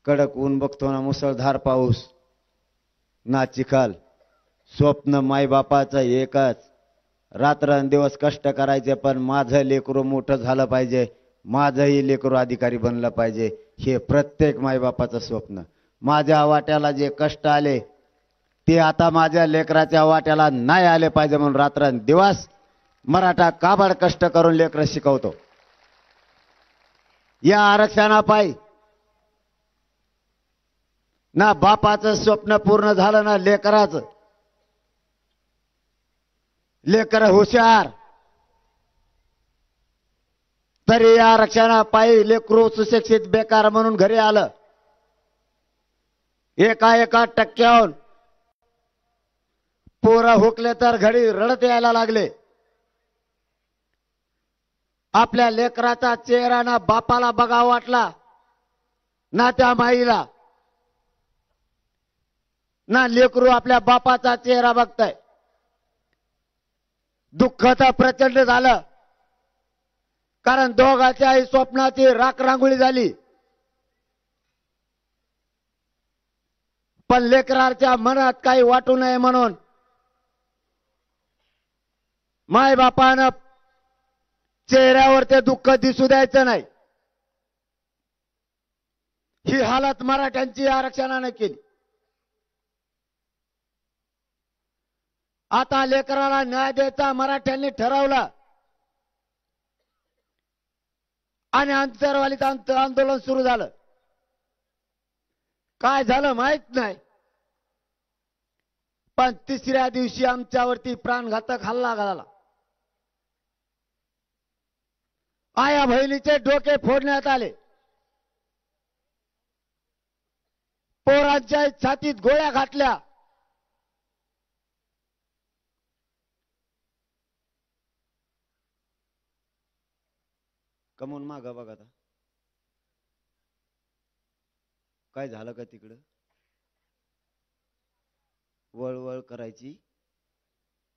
कडक ऊन बघतो, ना मुसळधार पाऊस, ना चिखल. स्वप्न मायबापाचं एकच, रात्रंदिवस कष्ट करायचे, पण माझं लेकरू मोठं झालं पाहिजे, माझंही लेकरू अधिकारी बनलं पाहिजे, हे प्रत्येक मायबापाचं स्वप्न. माझ्या वाट्याला जे कष्ट आले ते आता माझ्या लेकराच्या वाट्याला नाही आले पाहिजे म्हणून रात्रंदिवस मराठा काबाड कष्ट करून लेकरं शिकवतो. या आरक्षणापायी ना बापाचं स्वप्न पूर्ण झालं, ना लेकराचं. लेकर हुशार तरी या आरक्षणापायी लेकरू सुशिक्षित बेकार म्हणून घरी आलं. एका टक्क्याहून पोरं हुकले तर घडी रडत यायला लागले. आपल्या लेकराचा चेहरा ना बापाला बघावा वाटला, ना त्या माईला, ना लेकरू आपल्या बापाचा चेहरा बघताय. दुःख तर प्रचंड झालं, कारण दोघांच्याही स्वप्नाची राखरांगोळी झाली. पण लेकराच्या मनात काही वाटू नये म्हणून मायबापानं चेहऱ्यावर ते दुःख दिसू द्यायचं नाही. ही हालत मराठ्यांची आरक्षणाने केली. आता लेकराला न्याय द्यायचा मराठ्यांनी ठरवलं आणि आंतरवालीत आंदोलन सुरू झालं. काय झालं माहित नाही, पण तिसऱ्या दिवशी आमच्यावरती प्राणघातक हल्ला झाला. आया बहिणीचे डोके फोडण्यात आले, पोरांच्या छातीत गोळ्या घातल्या. कमून मागा बघा आता काय झालं का तिकडं? वळवळ करायची.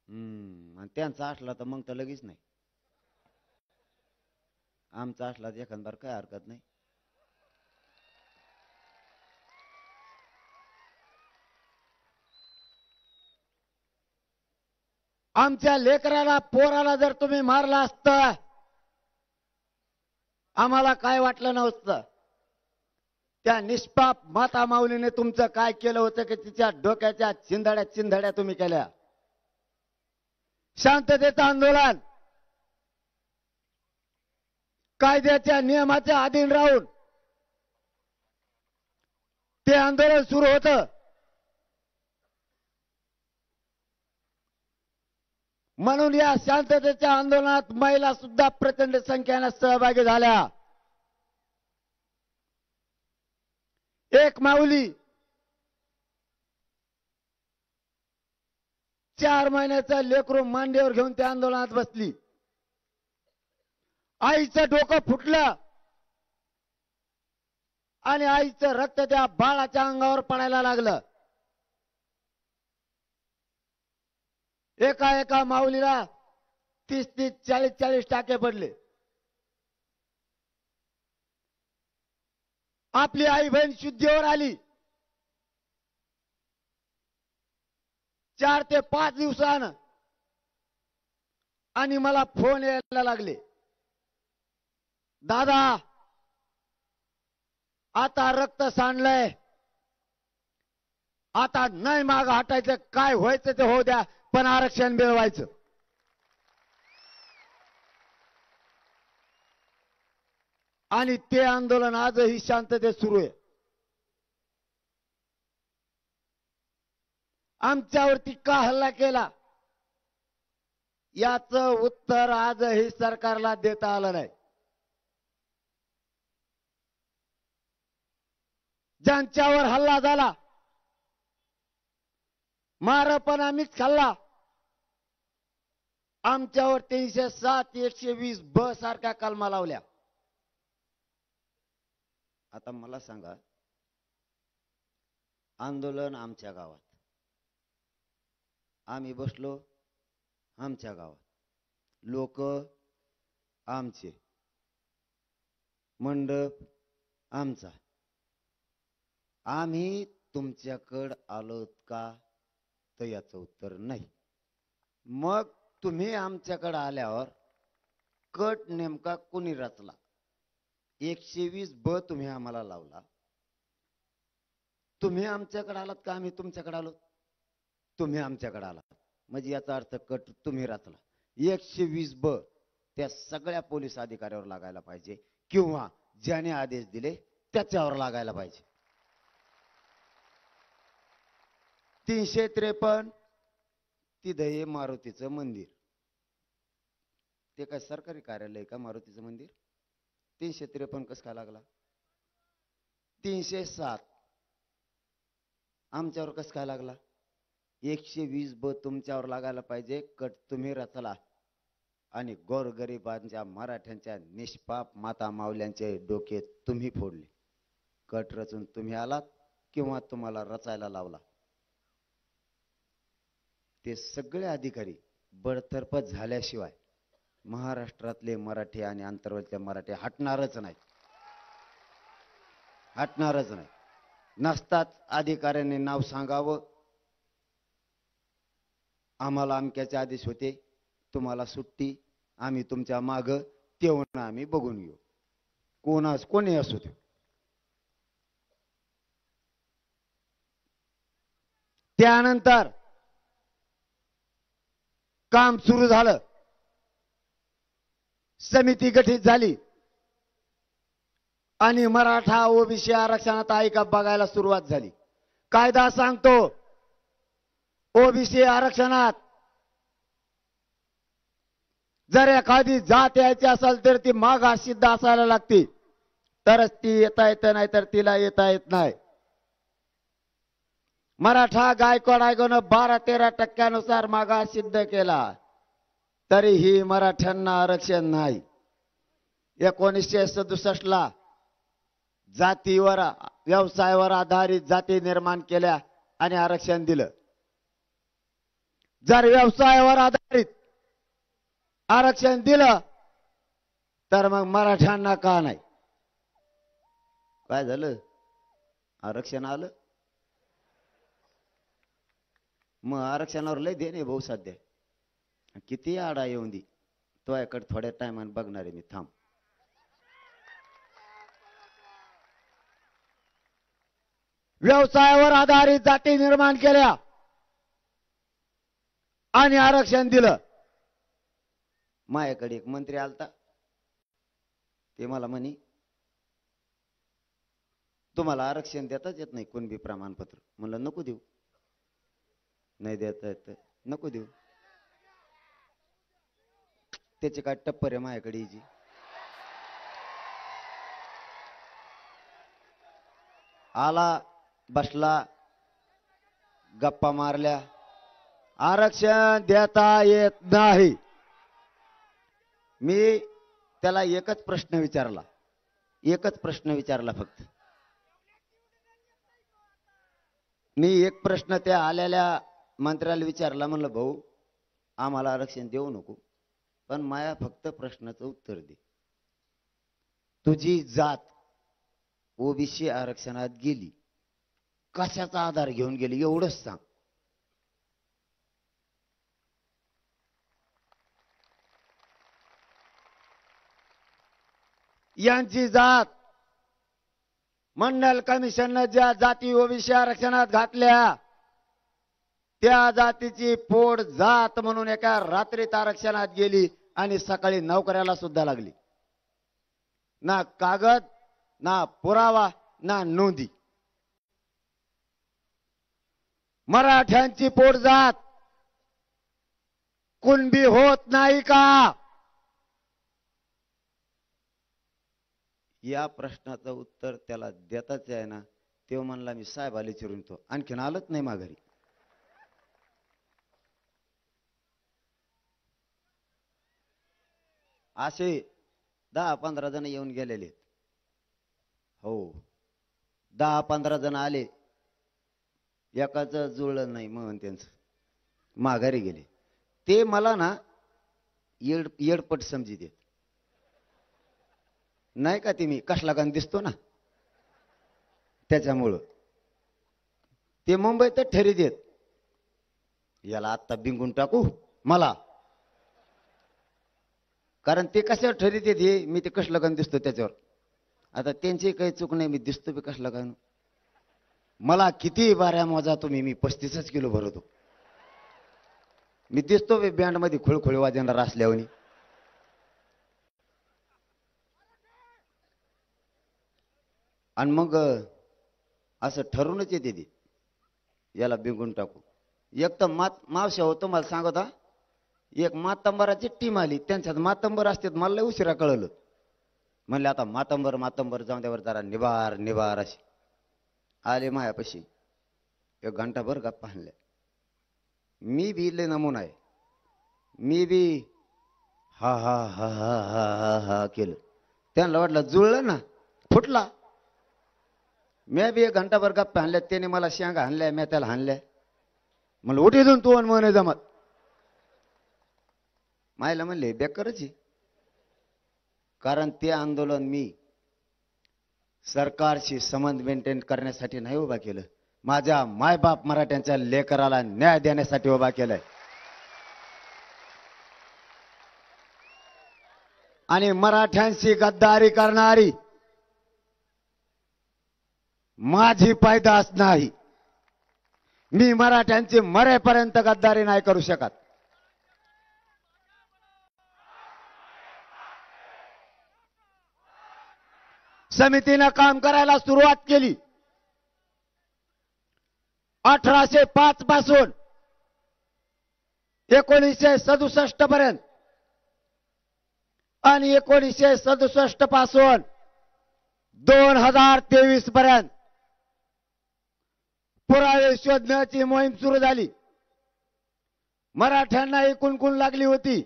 आणि त्यांचा असला तर मग तर लगेच नाही, आमचा असला तर एखादबार काय हरकत नाही. आमच्या लेकराला पोराला जर तुम्ही मारला असता आम्हाला काय वाटलं नव्हतं. त्या निष्पाप माता माऊलीने तुमचं काय केलं होतं की तिच्या डोक्याच्या चिंधड्या तुम्ही केल्या. शांततेचं आंदोलन, कायद्याच्या नियमाच्या अधीन राहून ते आंदोलन सुरू होतं. म्हणून या शांततेच्या आंदोलनात महिला सुद्धा प्रचंड संख्येने सहभागी झाल्या. एक माऊली 4 महिन्याचं लेकरू मांडीवर घेऊन त्या आंदोलनात बसली. आईचं डोकं फुटलं आणि आईचं रक्त त्या बाळाच्या अंगावर पडायला लागलं. एका माऊलीला 30 40 टाके पडले. आपली आई बहीण शुद्धीवर आली. 4 ते 5 दिवसानं आणि मला फोन यायला लागले, दादा आता रक्त सांडलंय, आता नाही माग हटायचं, काय व्हायचं ते होऊ द्या, पण आरक्षण मिळवायचं. आणि ते आंदोलन आजही शांततेत सुरू आहे. आमच्यावरती का हल्ला केला याचं उत्तर आजही सरकारला देता आलं नाही. ज्यांच्यावर हल्ला झाला मार पण आम्हीच खाल्ला. आमच्यावर 307 120 सारख्या कलमा लावल्या. आता मला सांगा, आंदोलन आमच्या गावात, आम्ही बसलो आमच्या गावात, लोक आमचे, मंडप आमचा, आम्ही तुमच्याकडे आलोत का, तर याचं उत्तर नाही. मग तुम्ही आमच्याकडे आल्यावर कट नेमका कोणी रचला, 120 तुम्ही आम्हाला लावला. तुम्ही आमच्याकडे आलात का आम्ही तुमच्याकडे आलो? तुम्ही आमच्याकडे आलात, म्हणजे याचा अर्थ कट तुम्ही रचला. 120 त्या सगळ्या पोलीस अधिकाऱ्यावर लागायला पाहिजे, किंवा ज्याने आदेश दिले त्याच्यावर लागायला पाहिजे. 353 तिथं हे मारुतीचं मंदिर, ते काय सरकारी कार्यालय का मारुतीचं मंदिर? 353 कसं काय लागला? 307 आमच्यावर कसं काय लागला? 120 तुमच्यावर लागायला पाहिजे, कट तुम्ही रचला आणि गोरगरिबांच्या मराठ्यांच्या निष्पाप माता माऊल्यांचे डोके तुम्ही फोडले. कट रचून तुम्ही आलात किंवा तुम्हाला रचायला लावला. ते सगळे अधिकारी बडतर्फ झाल्याशिवाय महाराष्ट्रातले मराठी आणि आंतरवलीतले मराठी हटणारच नाही, हटणारच नाही. नसताच अधिकाऱ्यांनी नाव सांगावं, आम्हाला अमक्याचे आदेश होते, तुम्हाला सुट्टी, आम्ही तुमच्या माग, तेव्हा आम्ही बघून घेऊ, कोणी असू दे. त्यानंतर काम सुरू झालं, समिती गठीत झाली आणि मराठा ओबीसी आरक्षणात आहे का बघायला सुरुवात झाली. कायदा सांगतो ओबीसी आरक्षणात जर एखादी जात यायची असेल तर ती मागास सिद्ध असायला लागते, तरच ती येता येतं, नाही तर तिला येता येत नाही. मराठा गायकवाड आयोगानं 12-13% मागास सिद्ध केला, तरीही मराठ्यांना आरक्षण नाही. 1967 जातीवर व्यवसायावर आधारित जाती निर्माण केल्या आणि आरक्षण दिलं. जर व्यवसायावर आधारित आरक्षण दिलं तर मग मराठ्यांना का नाही? काय झालं? आरक्षण आलं, मग आरक्षणावर लय देणे भाऊ. सध्या किती आडा येऊन दे, तो याकडे थोड्या टायमाने बघणार आहे मी, थांब. व्यवसायावर आधारित जाती निर्माण केल्या आणि आरक्षण दिलं. माझ्याकडे एक मंत्री आलता, ते मला म्हणे तुम्हाला आरक्षण देताच येत नाही कुणबी प्रमाणपत्र. म्हणलं नको देऊ, नाही देता येत नको देऊ. त्याचे काय टप्पर आहे माझ्याकडे याची. आला बसला, गप्पा मारल्या, आरक्षण देता येत नाही. मी त्याला एकच प्रश्न विचारला, फक्त. मी एक प्रश्न त्या आलेल्या मंत्र्याला विचारला, म्हणलं भाऊ आम्हाला आरक्षण देऊ नको, पण माया फक्त प्रश्नाचं उत्तर दे. तुझी जात ओबीसी आरक्षणात गेली, कशाचा आधार घेऊन गेली एवढंच सांग. यांची जात मंडल कमिशननं ज्या जाती ओबीसी आरक्षणात घातल्या त्या जातीची पोट जात म्हणून एका रात्रीत आरक्षणात गेली आणि सकाळी नोकऱ्याला सुद्धा लागली. ना कागद, ना पुरावा, ना नोंदी. मराठ्यांची पोट जात कुणबी होत नाही का? या प्रश्नाचं उत्तर त्याला देताच आहे ना. तेव्हा म्हणला मी साहेब आले चिरून तो आणखीन आलंच नाही माघारी. असे 10-15 जण येऊन गेलेले. हो 10-15 जण आले, एकाच जुळलं नाही म्हणून त्यांचं माघारी गेले. ते मला ना येडपट समजी देत नाही का. ते मी कसला गाण दिसतो ना त्याच्यामुळं ते मुंबईत ठरी देत. याला आत्ता बिंगून टाकू मला, कारण ते कशावर ठरीत येत हे मी ते कसलं गाण दिसतो त्याच्यावर. आता त्यांची काही चूक नाही, मी दिसतो बी कसलं गाण. मला किती बाऱ्या मोजा तुम्ही, मी 35 किलो भरवतो. मी दिसतो बी बँड मध्ये खुळखुळ वाजणार असल्यावर. आणि मग असं ठरूनच येते ते याला बिंगून टाकू. एक तर मावशा होतो मला सांगता, एक मातंबराची टीम आली, त्यांच्यात मातंबर असतात. मला लय उशिरा कळलं. म्हणले आता मातंबर जाऊन द्यावर जरा निबार अशी आले मायापाशी. 1 घंटाभर गप्पा हाणल्या. मी बी लय नमुना आहे. मी बी हा हा हा हा हा हा हा केलं. त्यांना वाटलं जुळलं ना, फुटला. मी बी 1 घंटाभर गप्पा हाणल्या. त्याने मला शेंगा हाणल्या, मी त्याला हाणल्या. म्हणलं उठी देऊन तू म्हणे जमत. मायला म्हणले बेकारच आहे. कारण ते आंदोलन मी सरकारशी संबंध मेंटेन करण्यासाठी नाही उभा केलं. माझ्या मायबाप मराठ्यांच्या लेकराला न्याय देण्यासाठी उभा केलाय. आणि मराठ्यांशी गद्दारी करणारी माझी पैदास नाही. मी मराठ्यांची मरेपर्यंत गद्दारी नाही करू शकत. समितीनं काम करायला सुरुवात केली 1805 पासून 1967 पर्यंत. आणि 1967 पासून 2023 पर्यंत पुरावे शोधण्याची मोहीम सुरू झाली. मराठ्यांना एकूण लागली होती.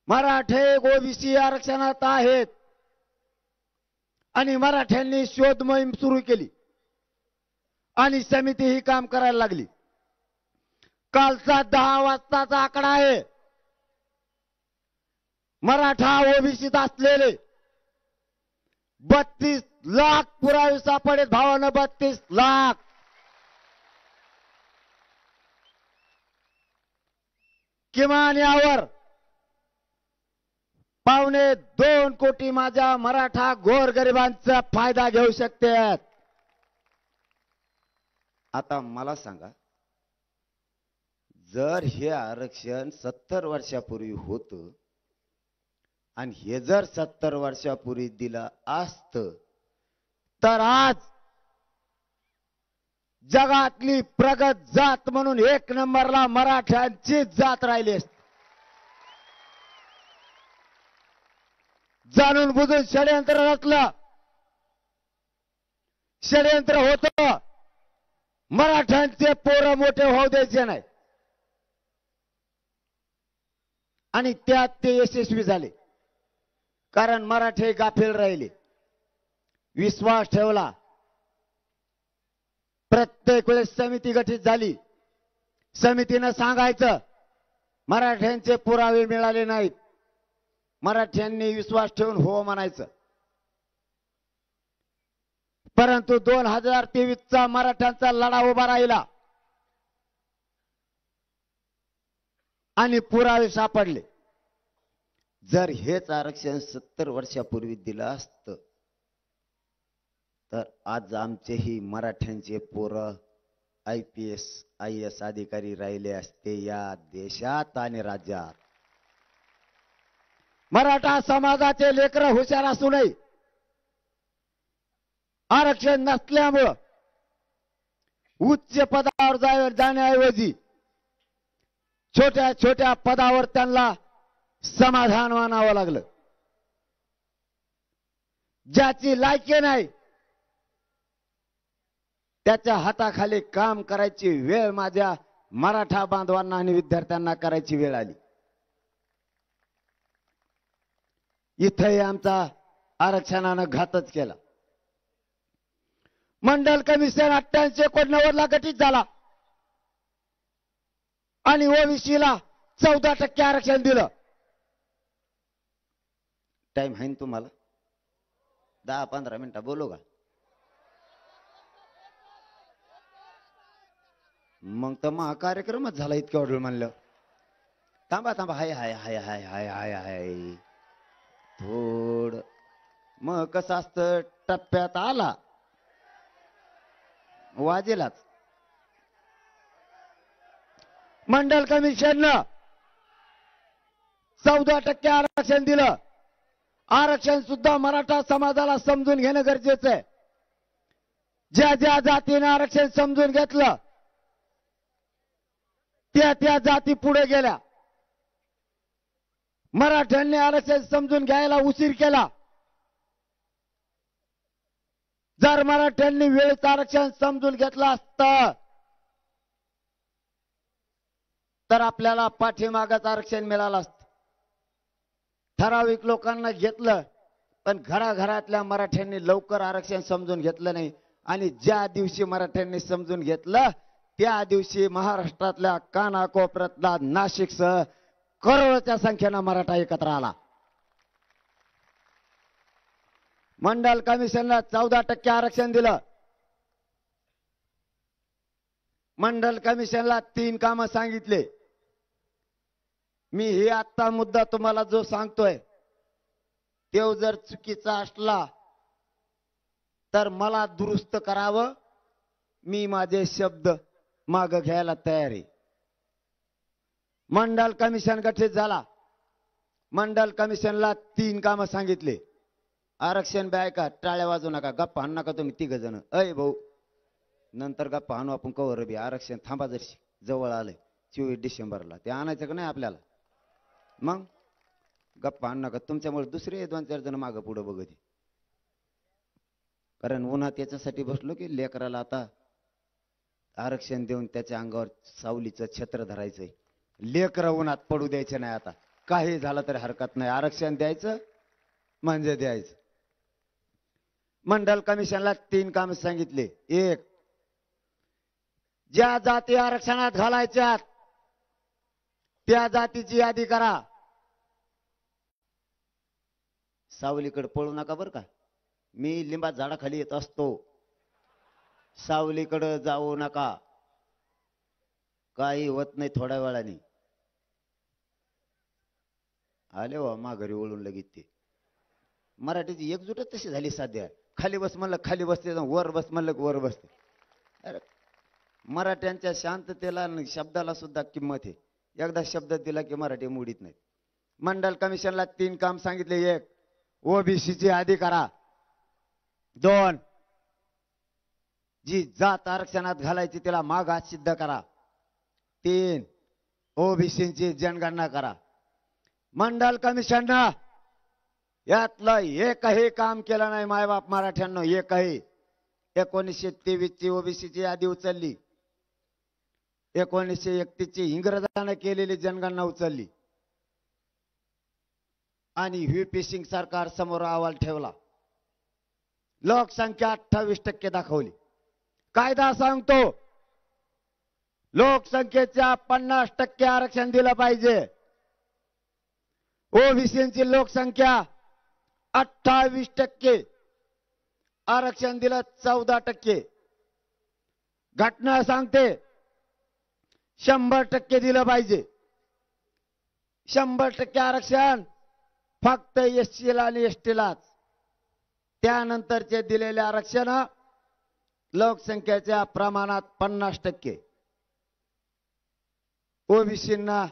मराठे ओबीसी आरक्षणात आहेत आणि मराठ्यांनी शोध मोहीम सुरू केली आणि समिती ही काम करायला लागली. कालचा 10 वाजताचा आकडा आहे. मराठा ओबीसीत असलेले 32 लाख पुरावे सापडलेत. भावानं 32 लाख. किमान यावर 1.25 कोटी माझ्या मराठा गोरगरिबांचा फायदा घेऊ शकतात. आता मला सांगा, जर हे आरक्षण 70 वर्षापूर्वी होतं आणि हे जर 70 वर्षापूर्वी दिलं असतं तर आज जगातली प्रगत जात म्हणून 1 नंबरला मराठ्यांची जात राहिली असती. जाणून बुजून षडयंत्र रचलं. षडयंत्र होतं मराठ्यांचे पोरं मोठे होऊ द्यायचे नाही आणि त्यात ते यशस्वी झाले. कारण मराठे गाफील राहिले. विश्वास ठेवला. प्रत्येक वेळेस समिती गठीत झाली. समितीनं सांगायचं मराठ्यांचे पुरावे मिळाले नाहीत. मराठ्यांनी विश्वास ठेवून हो म्हणायचं. परंतु 2023चा मराठ्यांचा लढा उभा राहिला आणि पुरावे सापडले. जर हेच आरक्षण 70 वर्षापूर्वी दिलं असतं तर आज आमचेही मराठ्यांचे पोरं IPS IAS अधिकारी राहिले असते या देशात आणि राज्यात. मराठा समाजाचे लेकरं हुशार असूनही आरक्षण नसल्यामुळं उच्च पदावर जाण्याऐवजी छोट्या छोट्या पदावर त्यांना समाधान मानावं लागलं. ज्याची लायकी नाही त्याच्या हाताखाली काम करायची वेळ माझ्या मराठा बांधवांना आणि विद्यार्थ्यांना करायची वेळ आली. इथंही आमचा आरक्षणानं घातच केला. मंडल कमिशन 88-89 ला गठीत झाला आणि ओबीसीला 14% आरक्षण दिलं. टाइम आहे ना तुम्हाला? 10-15 मिनिटं बोलू का? मग तर महा कार्यक्रमच झाला इतक्या ऑर्डर म्हणलं. थांबा थांबा, हाय हाय हाय हाय हाय हाय हाय थोड. मग कसं असतं, टप्प्यात आला वाजेलाच. मंडल कमिशननं 14% आरक्षण दिलं. आरक्षण सुद्धा मराठा समाजाला समजून घेणं गरजेचं आहे. ज्या ज्या जातीने आरक्षण समजून घेतलं त्या त्या जाती पुढे गेल्या. मराठ्यांनी आरक्षण समजून घ्यायला उशीर केला. जर मराठ्यांनी वेळेत आरक्षण समजून घेतलं असतं तर आपल्याला पाठीमागच आरक्षण मिळालं असतं. ठराविक लोकांना घेतलं पण घराघरातल्या मराठ्यांनी लवकर आरक्षण समजून घेतलं नाही. आणि ज्या दिवशी मराठ्यांनी समजून घेतलं त्या दिवशी महाराष्ट्रातल्या कानाकोपऱ्यातला नाशिकसह करोडोच्या संख्येनं मराठा एकत्र आला. मंडल कमिशनला 14% आरक्षण दिलं. मंडल कमिशनला 3 कामं सांगितले. मी हे आत्ता मुद्दा तुम्हाला जो सांगतोय तो जर चुकीचा असला तर मला दुरुस्त करावं. मी माझे शब्द माग घ्यायला तयार आहे. मंडल कमिशन गठीत झाला. मंडल कमिशनला 3 कामं सांगितले. आरक्षण बी ऐका, टाळ्या वाजू नका, गप्पा आणू नका तुम्ही 3 जण. अय भाऊ, नंतर गप्पा आणू आपण कवर बी. आरक्षण थांबा, जरशी जवळ आलंय 24 डिसेंबरला ते आणायचं का नाही आपल्याला. मग गप्पा आणू नका, तुमच्यामुळे दुसरे 2-4 जण मागं पुढं बघत. कारण उन्हात याच्यासाठी बसलो की लेकराला आता आरक्षण देऊन त्याच्या अंगावर सावलीचं छत्र धरायचंय. लेकरं उन्हात पडू द्यायचे नाही. आता काही झालं तरी हरकत नाही, आरक्षण द्यायचं म्हणजे द्यायचं. मंडल कमिशनला 3 काम सांगितले. 1, ज्या जाती आरक्षणात घालायच्यात त्या जातीची यादी करा. सावलीकडे पळू नका बरं का. मी लिंबा झाडाखाली येत असतो, सावलीकडे जाऊ नका. काही होत नाही, थोड्या वेळाने आले वा माघारी वळून लगेच. ते मराठीची एकजूटच तशी झाली सध्या. खाली बस म्हणलं खाली बसते, वर बस म्हणलं वर बसते. अरे मराठ्यांच्या शांततेला आणि शब्दाला सुद्धा किंमत आहे. एकदा शब्द दिला की मराठी मोडीत नाही. मंडल कमिशनला 3 काम सांगितले. 1, ओबीसीची यादी करा. 2, जी जात आरक्षणात घालायची तिला मागास सिद्ध करा. 3, ओबीसीची जनगणना करा. मंडल कमिशननं यातलं एकही काम केलं नाही मायबाप मराठ्यांना. एकही. 1923 ची ओबीसीची यादी उचलली. 1931 ची इंग्रजांना केलेली जनगणना उचलली आणि व्हीपी सिंग सरकार समोर अहवाल ठेवला. लोकसंख्या 28% दाखवली. कायदा सांगतो लोकसंख्येच्या 50% आरक्षण दिलं पाहिजे. ओबीसीची लोकसंख्या 28%, आरक्षण दिलं 14%. घटना सांगते 100% दिलं पाहिजे. 100% आरक्षण फक्त एससीला आणि एसटीलाच. त्यानंतरचे दिलेले आरक्षण लोकसंख्येच्या प्रमाणात 50%. ओबीसींना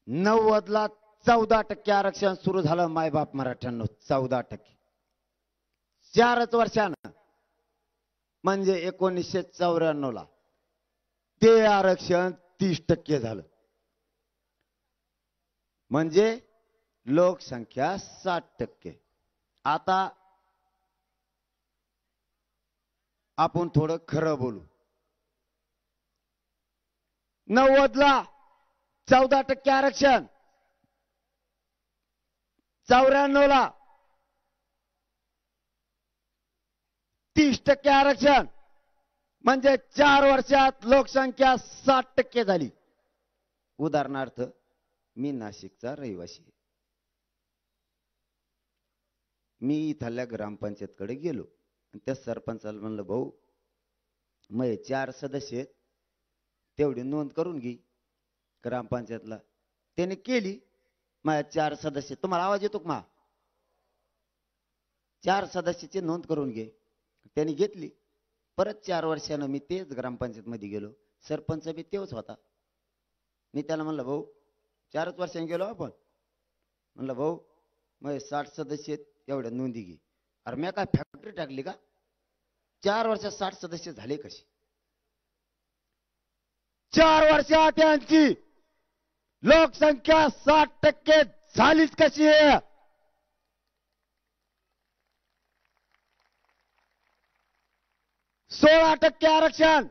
90ला 14% आरक्षण सुरू झालं. मायबाप मराठ्यांनो 14%. 4च वर्षानं म्हणजे 1994ला ते आरक्षण 30% झालं. म्हणजे लोकसंख्या 60%. आता आपण थोडं खरं बोलू. 90ला 14% आरक्षण, 94ला 30% आरक्षण, म्हणजे 4 वर्षात लोकसंख्या 60% झाली. उदाहरणार्थ मी नाशिकचा रहिवासी. मी इथल्या ग्रामपंचायतकडे गेलो. त्या सरपंचाला म्हणलं, भाऊ मग 4 सदस्य आहेत, तेवढी नोंद करून घे ग्रामपंचायतला. त्याने केली. माझ्या 4 सदस्य. तुम्हाला आवाज येतो का? 4 सदस्याची नोंद करून घे. त्यांनी घेतली. परत 4 वर्षानं मी तेच ग्रामपंचायत मध्ये गेलो. सरपंच बी तेच होता. मी त्याला म्हणलं, भाऊ 4च वर्षांनी गेलो आपण. म्हणलं, भाऊ मग 60 सदस्य आहेत, एवढ्या नोंदी घे. अरे मी काय फॅक्टरी टाकली का? 4 वर्षात 60 सदस्य झाले कसे? 4 वर्षात त्यांची लोकसंख्या 60% झालीच कशी आहे? सोळा 16% आरक्षण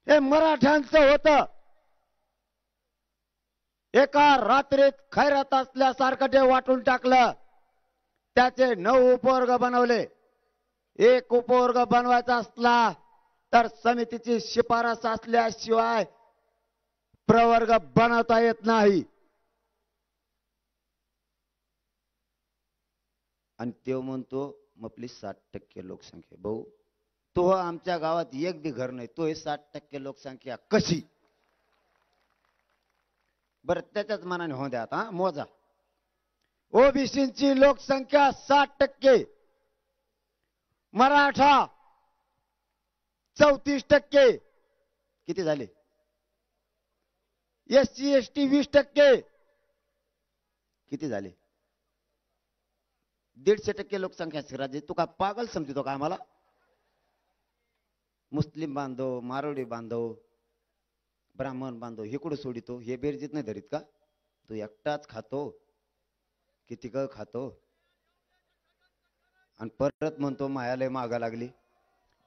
हे मराठ्यांचं होतं. एका रात्रीत खैरात असल्यासारखं ते वाटून टाकलं. त्याचे 9 उपवर्ग बनवले. एक उपवर्ग बनवायचा असला तर समितीची शिफारस असल्याशिवाय प्रवर्ग बनवता येत नाही. आणि तो म्हणतो आपली 60% लोकसंख्या. भाऊ तो आमच्या गावात एक बी घर नाही, तो हे 60% लोकसंख्या कशी? बरं त्याच्याच मनाने होऊ द्या. आता मोजा. ओबीसीची लोकसंख्या 60%, मराठा 34%. किती झाले? SC ST 20%. किती झाले? 150% लोकसंख्या. राज्य तू का पागल समजतो का आम्हाला? मुस्लिम बांधव, मारवाडी बांधव, ब्राह्मण बांधव हे कुठे सोडितो? हे बेरजीत नाही धरीत का? तू एकटाच खातो, किती क खातो आणि परत म्हणतो मायालय मागा लागली.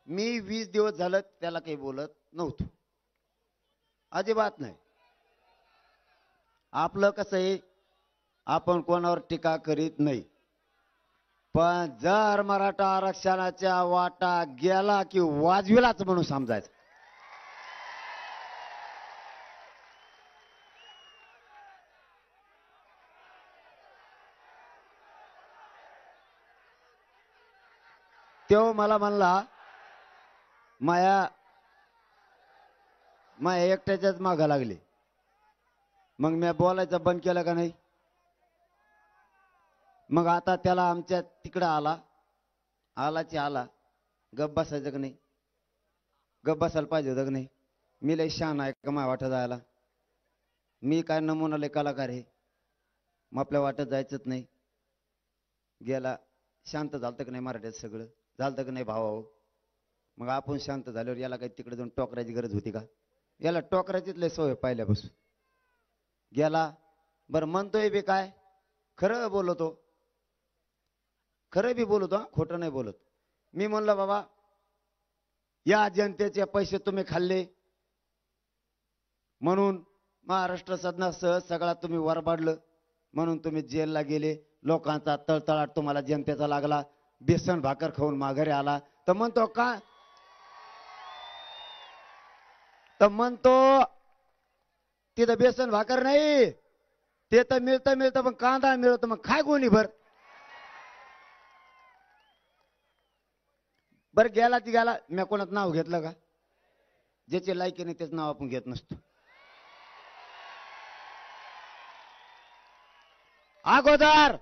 मी 20 दिवस झालं त्याला काही बोलत नव्हतो, अजिबात नाही. आपलं कसं आहे, आपण कोणावर टीका करीत नाही. पण जर मराठा आरक्षणाच्या वाटा गेला की वाजविलाच म्हणून समजायचं. तो मला म्हणला माया एकट्याच्याच मागा लागले. मग मी बोलायचं बंद केलं का नाही? मग आता त्याला आमच्या तिकडं आला गप बसायचं का नाही? गप बसायला पाहिजे होतं का नाही? मी लय शान आहे का माझ्या वाटत जायला? मी काय नमुना लय कलाकार आहे? मग आपल्या वाटत जायचंच नाही. गेला शांत झालं का नाही? मराठ्यात सगळं झालं का नाही भावाओ? मग आपण शांत झाल्यावर याला काही तिकडे जाऊन टोकरायची गरज होती का? याला टोकरायचीच लय सवय पाहिल्यापासून. गेला. बरं म्हणतोय बी काय? खरं बोलतो, खरं बी बोलतो, खोटं नाही बोलत. मी म्हणलं बाबा या जनतेचे पैसे तुम्ही खाल्ले म्हणून महाराष्ट्र सदनासह सगळा तुम्ही वरबाडलं म्हणून तुम्ही जेलला गेले. लोकांचा तळतळाट तुम्हाला जनतेचा लागला. बेसन भाकर खाऊन माघारी आला तर म्हणतो का? तर म्हणतो तिथं बेसन भाकर नाही, ते तर मिळतं पण कांदा मिळतो. मग काय गोणी भर? बर गेला ती गेला. मी कोणाचं नाव घेतलं का? ज्याचे लायकी नाही त्याचं नाव आपण घेत नसतो. अगोदर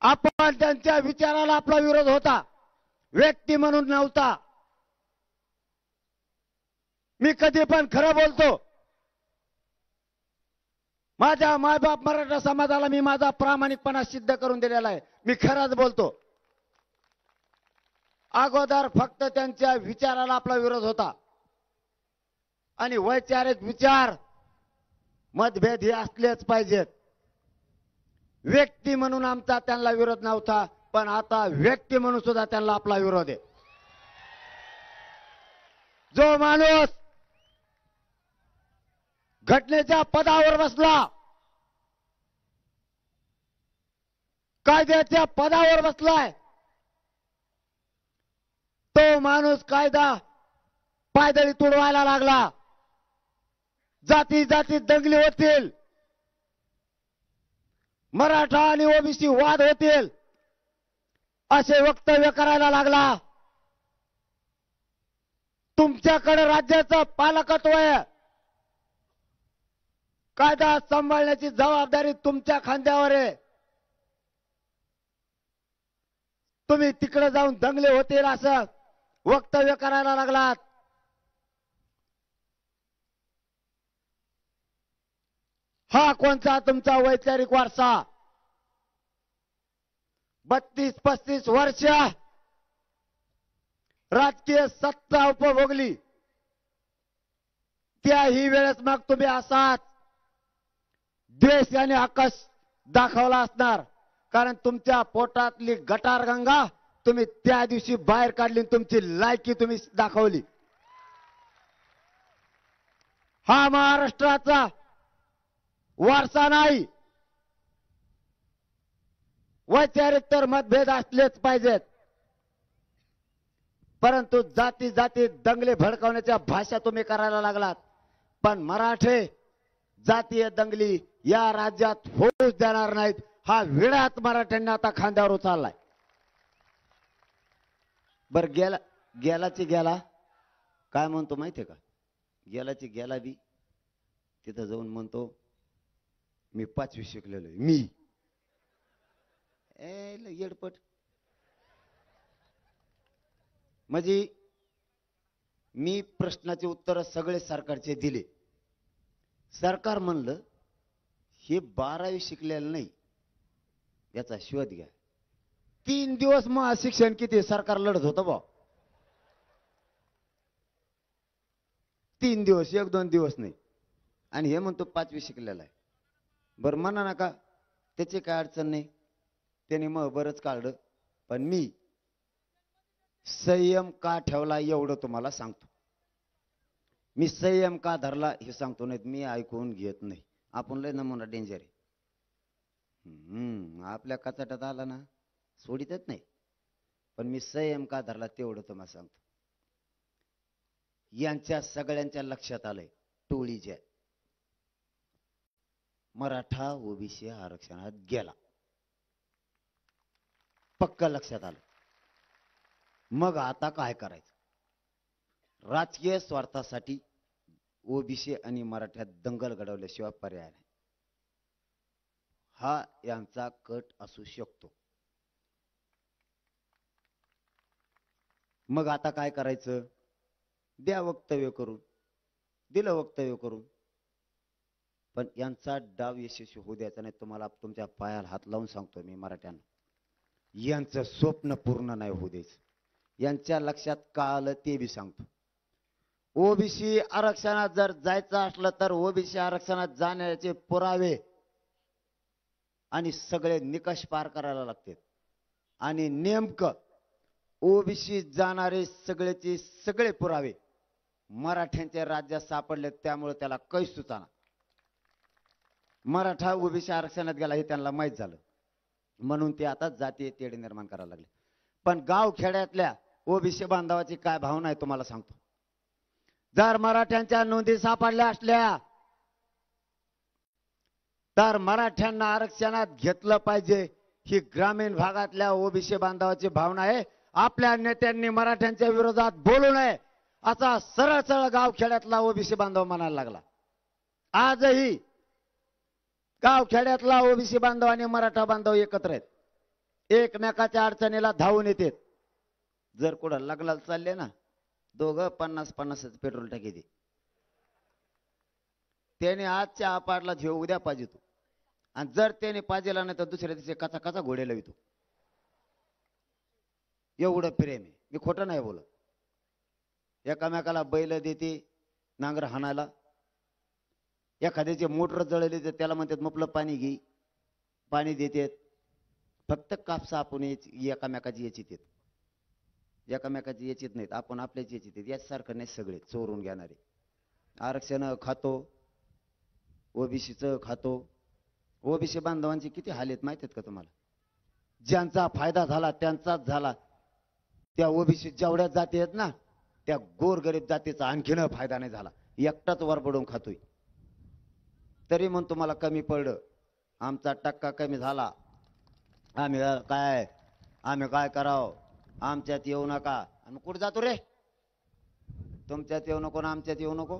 आपण त्यांच्या विचाराला आपला विरोध होता, व्यक्ती म्हणून नव्हता. मी कधी पण खरं बोलतो. माझ्या मायबाप मराठा समाजाला मी माझा प्रामाणिकपणा सिद्ध करून दिलेला आहे. मी खरंच बोलतो. अगोदर फक्त त्यांच्या विचाराला आपला विरोध होता आणि वैचारिक विचार मतभेद हे असलेच पाहिजेत. व्यक्ती म्हणून आमचा त्यांना विरोध नव्हता, पण आता व्यक्ती म्हणून सुद्धा त्यांना आपला विरोध आहे. जो माणूस घटनेच्या पदावर बसला, कायद्याच्या पदावर बसलाय, तो माणूस कायदा पायदळी तुडवायला लागला. जाती जाती दंगली होतील, मराठा आणि ओबीसी वाद होतील असे वक्तव्य करायला लागला. तुमच्याकडे राज्याचं पालकत्व आहे, कायदा सांभाळण्याची जबाबदारी तुमच्या खांद्यावर आहे. तुम्ही तिकडे जाऊन दंगले होतील असं वक्तव्य करायला लागलात. हा कोणता तुमचा वैचारिक वारसा? 32-35 वर्ष राजकीय सत्ता उपभोगली, त्याही वेळेस मग तुम्ही असाच द्वेष आणि आकस दाखवला असणार, कारण तुमच्या पोटातली गटार गंगा तुम्ही त्या दिवशी बाहेर काढली, तुमची लायकी तुम्ही दाखवली. हा महाराष्ट्राचा वारसा नाही. वैचारिक तर मतभेद असलेच पाहिजेत, परंतु जाती जाती दंगले भडकावण्याच्या भाषा तुम्ही करायला लागलात. पण मराठे जातीय दंगली या राज्यात होऊच देणार नाहीत. हा विळात मराठ्यांनी आता खांद्यावर उचललाय. बर गेलाची गेला काय म्हणतो माहितीये का? गेलाची गेला बी तिथं जाऊन म्हणतो मी 5वी शिकलेलो आहे. मी येडपट म्हणजे मी प्रश्नाचे उत्तर सगळे सरकारचे दिले. सरकार म्हणलं हे 12वी शिकलेलं नाही, याचा शोध घ्या. 3 दिवस मग शिक्षण किती सरकार लढत होतं बा. 3 दिवस, 1-2 दिवस नाही. आणि हे म्हणतो 5वी शिकलेला आहे. बरं म्हणा नका, त्याची काय अडचण नाही, त्याने मग बरंच काढलं. पण मी संयम का ठेवला एवढं तुम्हाला सांगतो. मी संयम का धरला हे सांगतो, नाही मी ऐकून घेत नाही. आपण लय नमुना डेंजर आहे. आपल्या कचाट्यात आला ना सोडितच नाही. पण मी संयम का धरला तेवढं तुम्हाला सांगतो. यांच्या सगळ्यांच्या लक्षात आलंय, टोळीच्या मराठा ओबीसी आरक्षणात गेला, पक्का लक्षात आलं. मग आता काय करायचं? राजकीय स्वार्थासाठी ओबीसी आणि मराठ्यात दंगल घडवल्याशिवाय पर्याय नाही. हा यांचा कट असू शकतो. मग आता काय करायचं? द्या वक्तव्य करून. दिलं वक्तव्य करून, पण यांचा डाव यशस्वी होऊ द्यायचा नाही. तुम्हाला तुमच्या पायाला हात लावून सांगतो मी मराठ्यांना, यांचं स्वप्न पूर्ण नाही होऊ द्यायचं. यांच्या लक्षात का आलं ते बी सांगतो. ओबीसी आरक्षणात जर जायचं असलं तर ओबीसी आरक्षणात जाण्याचे पुरावे आणि सगळे निकष पार करायला लागतात. आणि नेमकं ओबीसी जाणारे सगळेचे सगळे पुरावे मराठ्यांच्या राज्यात सापडले, त्यामुळे त्याला काही सुचाना. मराठा ओबीसी आरक्षणात गेला हे त्यांना माहीत झालं, म्हणून ते आता जातीय तेढ निर्माण करायला लागले. पण गाव खेड्यातल्या ओबीसी बांधवाची काय भावना आहे तुम्हाला सांगतो. जर मराठ्यांच्या नोंदी सापडल्या असल्या तर मराठ्यांना आरक्षणात घेतलं पाहिजे ही ग्रामीण भागातल्या ओबीसी बांधवाची भावना आहे. आपल्या नेत्यांनी मराठ्यांच्या विरोधात बोलू नये असा सरळ सरळ गाव खेड्यातला ओबीसी बांधव म्हणायला लागला. आजही गावखेड्यातला ओबीसी बांधव आणि मराठा बांधव एकत्र आहेत, एकमेकाच्या अडचणीला धावून येतात. जर कुठं लग्नाला चालले ना, दोघं 50-50 पेट्रोल टाकी दे. त्याने आज चहा पाडला घेऊ, उद्या पाहिजे तू. आणि जर त्याने पाजेला नाही तर दुसऱ्या दिवशी कचा कचा घोडे लावितो. एवढं प्रेम आहे, मी खोटं नाही बोलत. एकामेकाला बैल देते नांगर हाणायला, एखाद्याचे मोटर जळले तर त्याला म्हणतात मुपलं पाणी घे, पाणी देतात. फक्त कापसा आपण एकामेकाची याचीत येत, एकामेकाची याचीत नाहीत, आपण आपल्याची याचीत येत. याचसारखं नाही सगळे चोरून घेणारे. आरक्षण खातो, ओबीसीचं खातो. ओबीसी बांधवांचे किती हाल आहेत माहित आहेत का तुम्हाला? ज्यांचा फायदा झाला त्यांचाच झाला. त्या ओबीसी जेवढ्या जाती आहेत ना, त्या गोरगरीब जातीचा आणखीन फायदा नाही झाला. एकटाच वरबडून खातोय. तरी म्हणून तुम्हाला कमी पडलं, आमचा टक्का कमी झाला, आम्ही काय करावं, आमच्यात येऊ नका. आणि कुठं जातो रे? तुमच्यात येऊ नको ना आमच्यात येऊ नको.